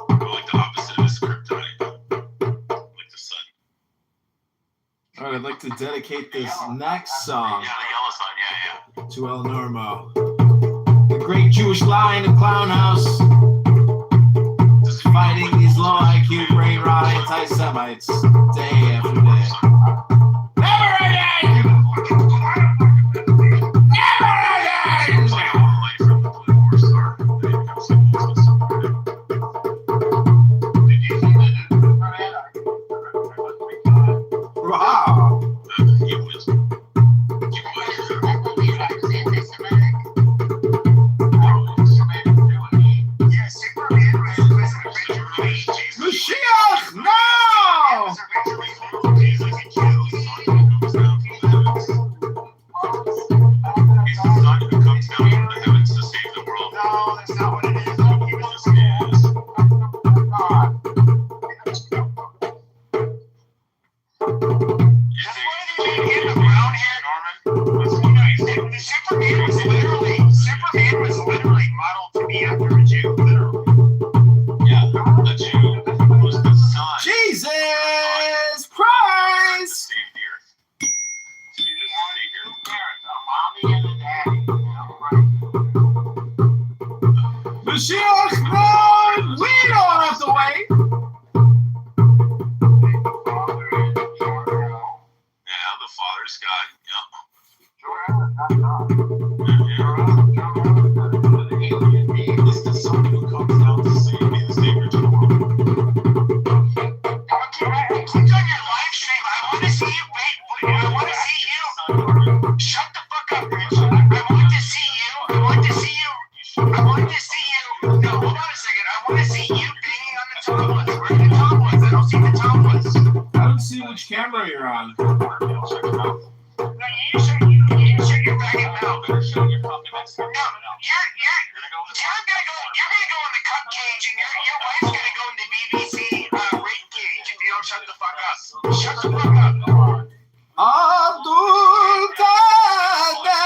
Speaker 4: I'm like the opposite of his kryptonite. Like the sun.
Speaker 5: All right, I'd like to dedicate this next song
Speaker 4: Yeah, the yellow sun. Yeah.
Speaker 5: to El Normo, the great Jewish lion of Clown House, fighting these low IQ, brain rot anti-Semites day after day. Never again! Never again!
Speaker 4: It's like a little light from the Blue Horse Star. They become so
Speaker 1: Did you see the
Speaker 5: Wow.
Speaker 4: You would.
Speaker 1: Yeah, Superman was originally
Speaker 5: Mashiach, no!
Speaker 4: He's like a Jew. He's the son who comes down from the heavens. He's the son who comes down from the heavens to save the world.
Speaker 1: No, that's not what it is. He was
Speaker 4: Yes, he is.
Speaker 1: God. Superman was literally modeled to be after a Jew, literally.
Speaker 4: Yeah, the Jew was the son.
Speaker 5: Jesus Christ!
Speaker 4: Saved the earth. To be the savior.
Speaker 5: Mashiach, no! We don't have to wait!
Speaker 4: Yeah, the Father's God. Yep. He's the son who comes down to save me, the savior to the world.
Speaker 1: Click on your live stream. I want to see you. Wait, I want to see you. Shut the fuck up, Rich. I want to see you. I want to see you. I want to see you. No, hold on a second. I want to see you banging on the topless. Where are the topless? I don't see the topless.
Speaker 5: I don't see which camera you're on.
Speaker 1: No, you shut your fucking mouth. No, you're gonna go in the cup cage, and your wife's gonna go in the BBC rape cage if you don't shut the fuck up. Shut the fuck up.
Speaker 5: Abdul Kader.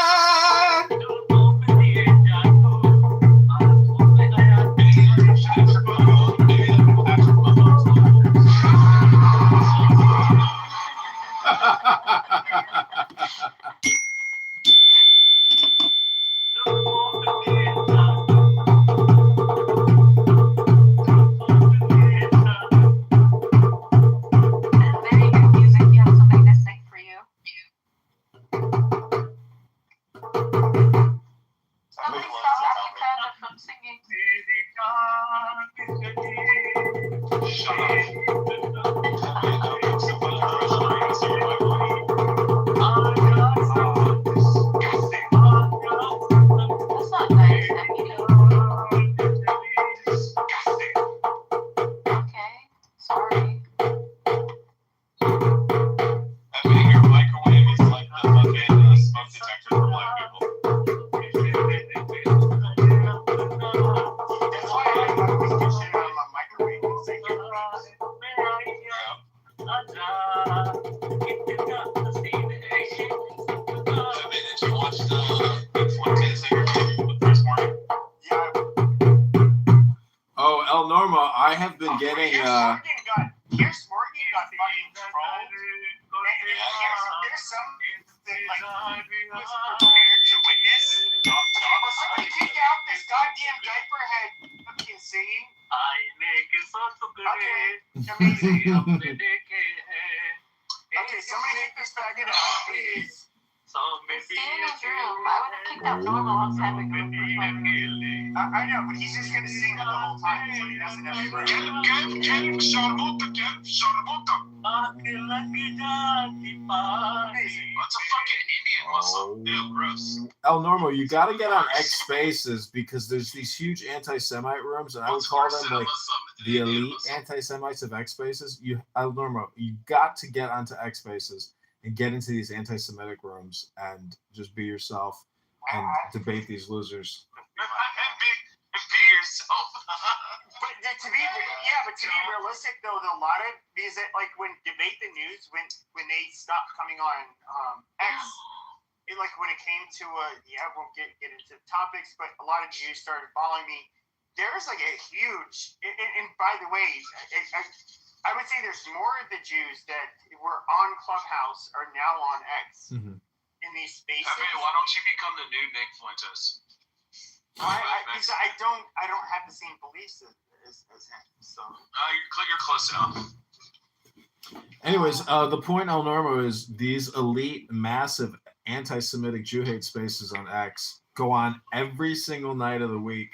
Speaker 2: Very good music. You have something to sing for you. Something South Africa from singing. That's not nice, Emily. Okay, sorry.
Speaker 4: I mean, your microwave is like the fucking smoke detector for black people.
Speaker 1: That's why I always do shit out of my microwave. It's like your
Speaker 4: Did you watch the Fuentes interview with Chris Martin?
Speaker 1: yeah.
Speaker 5: Oh, El Normo, I have been getting
Speaker 1: Here's Morgan got fucking trolled. There's some that like was prepared
Speaker 3: to witness. Will somebody take out this goddamn diaper head fucking singing? I make it so okay, amazing. Okay, somebody take this faggot out, please.
Speaker 2: Stay in his room. I would have kicked out Norma a long time ago.
Speaker 3: I know, but he's just gonna sing the whole time, so he doesn't have to worry.
Speaker 8: That's a fucking Indian Muslim. Ew, gross.
Speaker 5: El Normo, you got to get on X Spaces because there's these huge anti-Semite rooms, and I would call them like the elite anti-Semites of X Spaces. El Normo, you got to get onto X Spaces and get into these anti-Semitic rooms and just be yourself and debate these losers.
Speaker 3: Be yourself. But to be realistic though, a lot of these, like when Debate the News, when they stopped coming on X, like when it came to I won't get into topics, but a lot of Jews started following me. There's like a huge, and by the way, I would say there's more of the Jews that were on Clubhouse are now on X in these spaces.
Speaker 8: Pepe, why don't you become the new Nick Fuentes?
Speaker 3: Because I don't have the same beliefs as him. So
Speaker 8: you're close enough.
Speaker 5: Anyways, the point, El Normo, is these elite, massive anti-Semitic Jew hate spaces on X go on every single night of the week,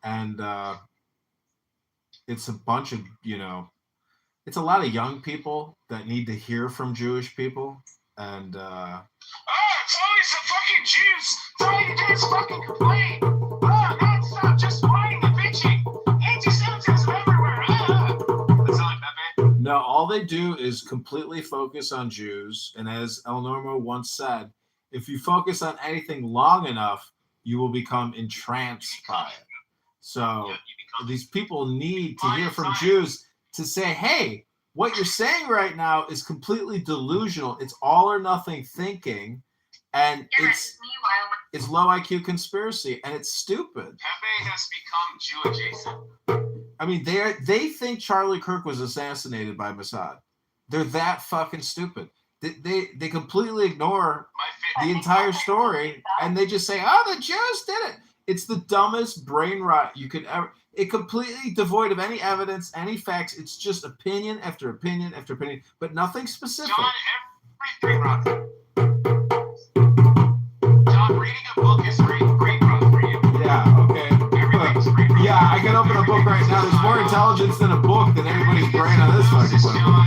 Speaker 5: and it's a bunch of it's a lot of young people that need to hear from Jewish people, and
Speaker 8: it's always the fucking Jews. All you do is fucking complain. Non-stop, just whining and bitching. Anti-Semitism everywhere. That's not Pepe.
Speaker 5: No, all they do is completely focus on Jews, and as El Normo once said, if you focus on anything long enough, you will become entranced by it. So these people need to hear from Jews to say, hey, what you're saying right now is completely delusional. It's all or nothing thinking, and it's low IQ conspiracy, and it's stupid.
Speaker 8: Pepe has become Jew adjacent.
Speaker 5: I mean, they think Charlie Kirk was assassinated by Mossad. They're that fucking stupid. They completely ignore the entire story, and they just say, oh, the Jews did it. It's the dumbest brain rot you could ever. It completely devoid of any evidence, any facts. It's just opinion after opinion after opinion, but nothing specific.
Speaker 8: John, every brain rot. John, reading a book is brain rot for you.
Speaker 5: Yeah, okay. Yeah, I can open a book right now. There's more intelligence in a book than anybody's brain on this fucking planet.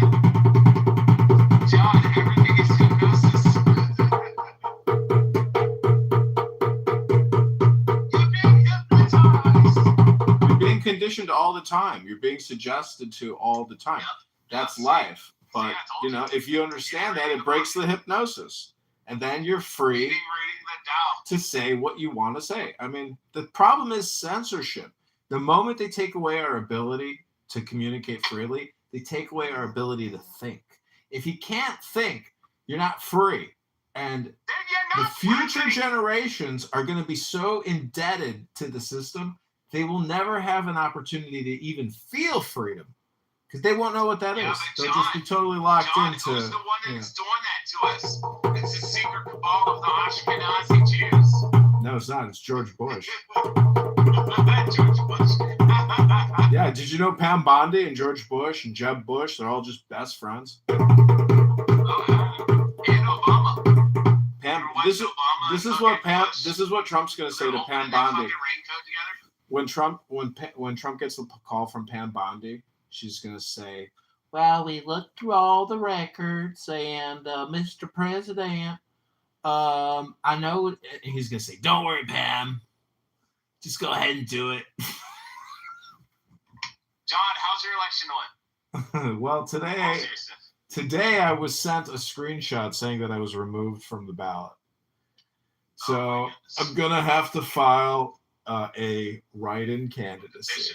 Speaker 8: John, everything is hypnosis.
Speaker 5: You're being conditioned all the time. You're being suggested to all the time. That's life. But, if you understand that, it breaks the hypnosis. And then you're free to say what you want to say. I mean, the problem is censorship. The moment they take away our ability to communicate freely, they take away our ability to think. If you can't think, you're not free. And the future generations are going to be so indebted to the system, they will never have an opportunity to even feel freedom because they won't know what that is. They'll just be totally locked into.
Speaker 8: Who's the one that's doing that to us? It's the secret cabal of the Ashkenazi Jews.
Speaker 5: No, it's not. It's George Bush.
Speaker 8: George Bush.
Speaker 5: Yeah, did you know Pam Bondi and George Bush and Jeb Bush, they're all just best friends?
Speaker 8: And Obama.
Speaker 5: Pam, this is what Trump's going to say to Pam Bondi. When Trump gets a call from Pam Bondi, she's going to say, well, we looked through all the records, and Mr. President, I know, and he's going to say, don't worry, Pam. Just go ahead and do it.
Speaker 8: John, how's your election going?
Speaker 5: Well, today I was sent a screenshot saying that I was removed from the ballot. So I'm going to have to file a write-in candidacy.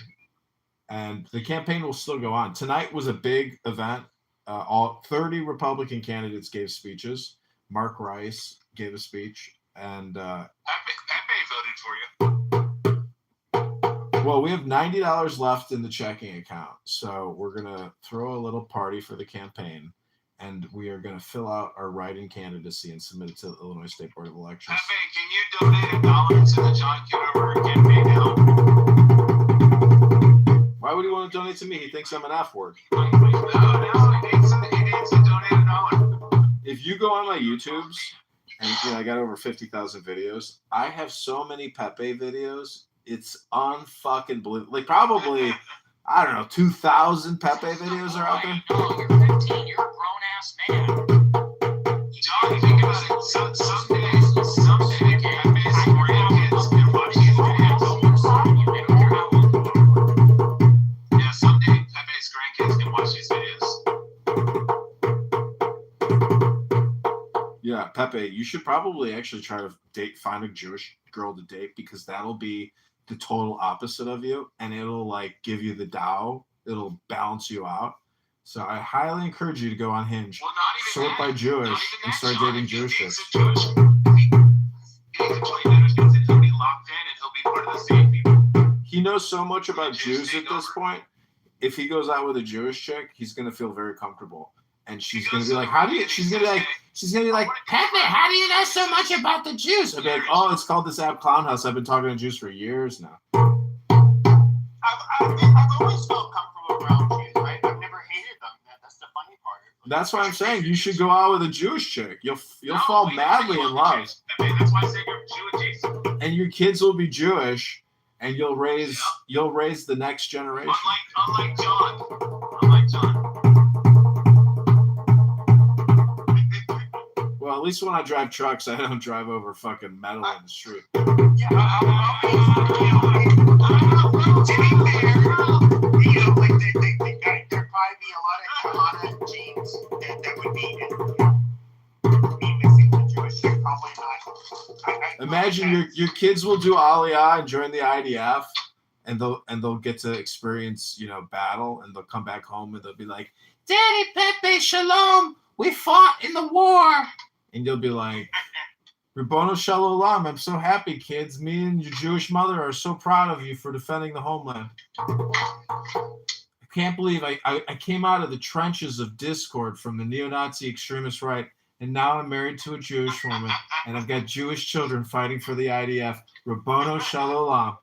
Speaker 5: And the campaign will still go on. Tonight was a big event. All 30 Republican candidates gave speeches. Mark Rice gave a speech. And
Speaker 8: Pepe voted for you.
Speaker 5: Well, we have $90 left in the checking account. So we're going to throw a little party for the campaign. and we are going to fill out our write-in candidacy and submit it to the Illinois State Board of Elections.
Speaker 1: Pepe, can you donate $1 to the John Kitover campaign now?
Speaker 5: Why would he want to donate to me? He thinks I'm an F word.
Speaker 1: No, he needs to donate $1.
Speaker 5: If you go on my YouTubes, and I got over 50,000 videos, I have so many Pepe videos. It's unfucking believable. Like probably, I don't know, 2,000 Pepe videos are out there.
Speaker 3: No, you're 15. You're a grown-ass man.
Speaker 1: John, you think about it. Someday, Pepe's grandkids can watch these videos. Yeah, someday Pepe's grandkids can watch these videos.
Speaker 5: Yeah, Pepe, you should probably actually try to find a Jewish girl to date, because that'll be the total opposite of you, and it'll like give you the Tao. It'll balance you out. So I highly encourage you to go on Hinge,
Speaker 1: Well, not even
Speaker 5: sort
Speaker 1: that.
Speaker 5: by Jewish,
Speaker 1: Not even
Speaker 5: and
Speaker 1: that,
Speaker 5: start
Speaker 1: John.
Speaker 5: dating
Speaker 1: If he
Speaker 5: Jewish
Speaker 1: dates
Speaker 5: chicks.
Speaker 1: a Jewish, if he dates a Jewish kids, he'll be locked in and he'll be part of the same people.
Speaker 5: He knows so much about Jews at this point. If he goes out with a Jewish chick, he's gonna feel very comfortable, and she's gonna be like, She's gonna be like, Pepe, how do you know so much about the Jews? I'll be like, oh, it's called this app Clown House. I've been talking to Jews for years now.
Speaker 3: I've always felt comfortable around Jews, right? I've never hated them. That's the funny part.
Speaker 5: That's what I'm saying. You should go out with a Jewish chick. You'll fall madly in love,
Speaker 1: That's why I say you're Jew adjacent.
Speaker 5: and your kids will be Jewish, and you'll raise the next generation.
Speaker 1: Unlike John.
Speaker 5: Well, at least when I drive trucks, I don't drive over fucking metal on the street.
Speaker 3: Yeah, to be fair, like there'd probably be a lot of genes that would be missing the Jewish chick. Probably not.
Speaker 5: Imagine your kids will do Aliyah and join the IDF, and they'll get to experience battle, and they'll come back home and they'll be like, Daddy Pepe, shalom, we fought in the war, and you'll be like, Rabbono Shalom, I'm so happy, kids. Me and your Jewish mother are so proud of you for defending the homeland. I can't believe I came out of the trenches of discord from the neo-Nazi extremist right, and now I'm married to a Jewish woman, and I've got Jewish children fighting for the IDF. Rabbono Shalom.
Speaker 3: I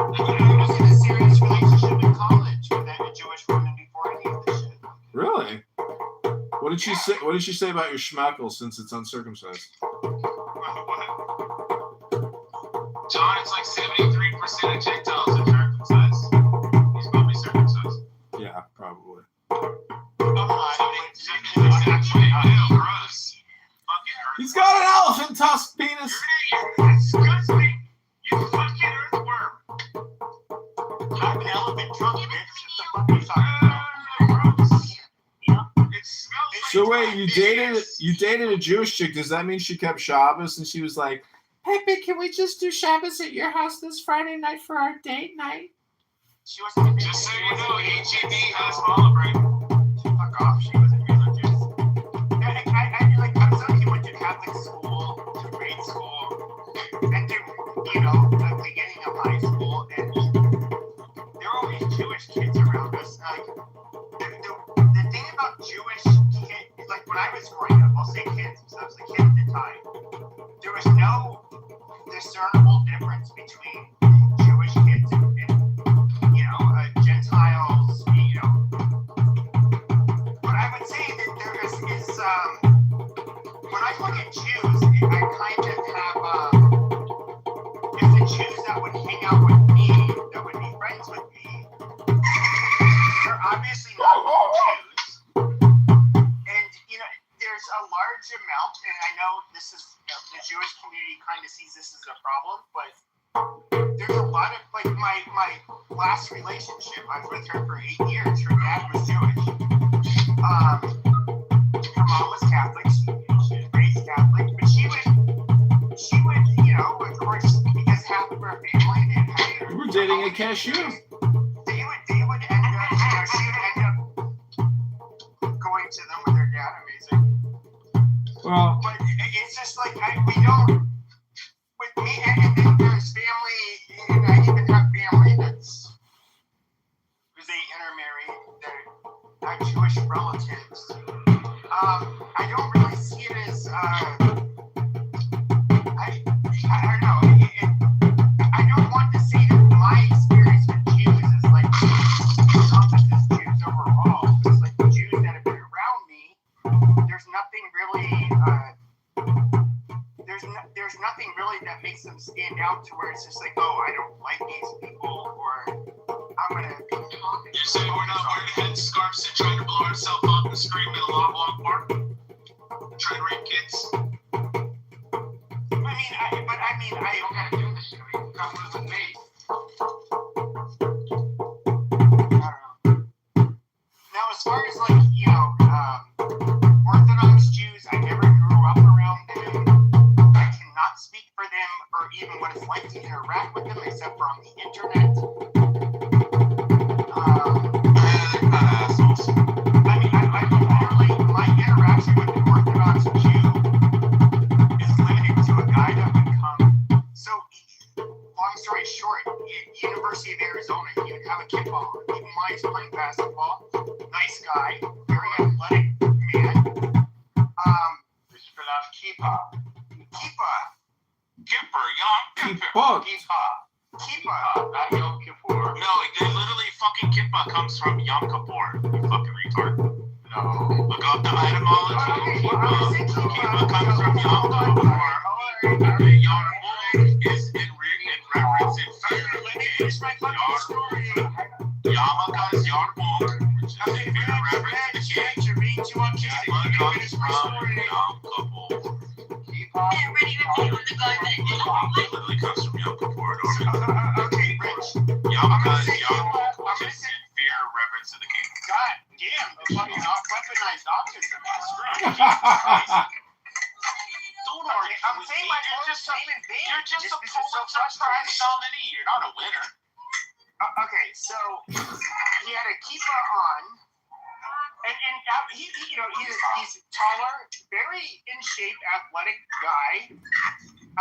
Speaker 3: was in a serious relationship in college with a Jewish woman before any of this shit.
Speaker 5: Really? What did she say? What did she say about your schmeckle since it's uncircumcised?
Speaker 1: John, it's like 73% of Gentiles are circumcised. He's probably circumcised.
Speaker 5: Yeah, probably.
Speaker 1: Gross.
Speaker 5: He's got an elephant tusk penis.
Speaker 1: You're disgusting. You fucking earthworm.
Speaker 3: I'm an elephant trunk, bitch. What the fuck are you talking about?
Speaker 1: It smells like
Speaker 5: So wait, you dated a Jewish chick. Does that mean she kept Shabbos and she was like, Pepe, can we just do Shabbos at your house this Friday night for our date night?
Speaker 3: She wasn't
Speaker 1: Just so you know, HEB has olive bread.
Speaker 3: fuck off. She wasn't religious. I was like, he went to Catholic school, to grade school, and to, the beginning of high school, and there were always Jewish kids around us. Like, the thing about Jewish kids, like when I was growing up, I'll say kids, because I was a kid at the time, there was no discernible difference between Jewish kids and Gentiles, But I would say that there is when I look at Jews, I kind of have, if the Jews that would hang out with me, that would be friends with me, they're obviously not all Jews. And, there's a large amount, and I know this is, the Jewish community kind of sees this as a problem, but there's a lot of, like, my last relationship, I was with her for 8 years. Her dad was Jewish. Her mom was Catholic. She was raised Catholic, but she would, of course, because half of her family didn't have.
Speaker 5: You were dating a cashiw.
Speaker 3: They would end up, she would end up going to them with her dad. Amazing.
Speaker 5: Well,
Speaker 3: But it's just like we don't. With me, and then there's family, and I even have family that's, because they intermarry, they're not Jewish relatives.
Speaker 1: nothing really that makes them stand out to where it's just like, oh, I don't like these people, or I'm gonna be talking.
Speaker 8: You're saying we're not wearing headscarves and trying to blow ourselves up and scream in a long walk park? Trying to rape kids?
Speaker 1: I don't gotta do this shit. I mean, come with me. Now, as far as like, Orthodox Jews, I never grew up around them. I cannot speak for them or even what it's like to interact with them except for on the internet.
Speaker 8: They're kind of assholes.
Speaker 1: I literally, my interaction with an Orthodox Jew is limited to a guy that would come. So, long story short, University of Arizona, he would have a kickball on. Even while he's playing basketball, nice guy, very athletic man. Kippah.
Speaker 8: Kipper, Yom Kippur.
Speaker 1: Kippah, not Yom Kippur.
Speaker 8: No, literally fucking Kippah comes from Yom Kippur. You fucking retard.
Speaker 1: No.
Speaker 8: Look up the etymology. Kippah comes from Yom Kippur. Yom is in reverence in fear of the king. Yarmulke's Yarmulke, which is in fear of reverence to the king. Kippah comes from Yom Kippur. Literally comes from Yom Kippur.
Speaker 1: Okay, Rich.
Speaker 8: Yarmulke's Yarmulke, which is in fear of reverence to the king.
Speaker 1: God damn, the fucking weaponized autism is screwed.
Speaker 8: Don't argue.
Speaker 1: I'm saying my words same in vain.
Speaker 8: You're just a
Speaker 1: This is so
Speaker 8: Pulitzer Prize nominee. You're not a winner.
Speaker 1: Okay, so he had a kippah on, and he's taller, very in shape, athletic guy.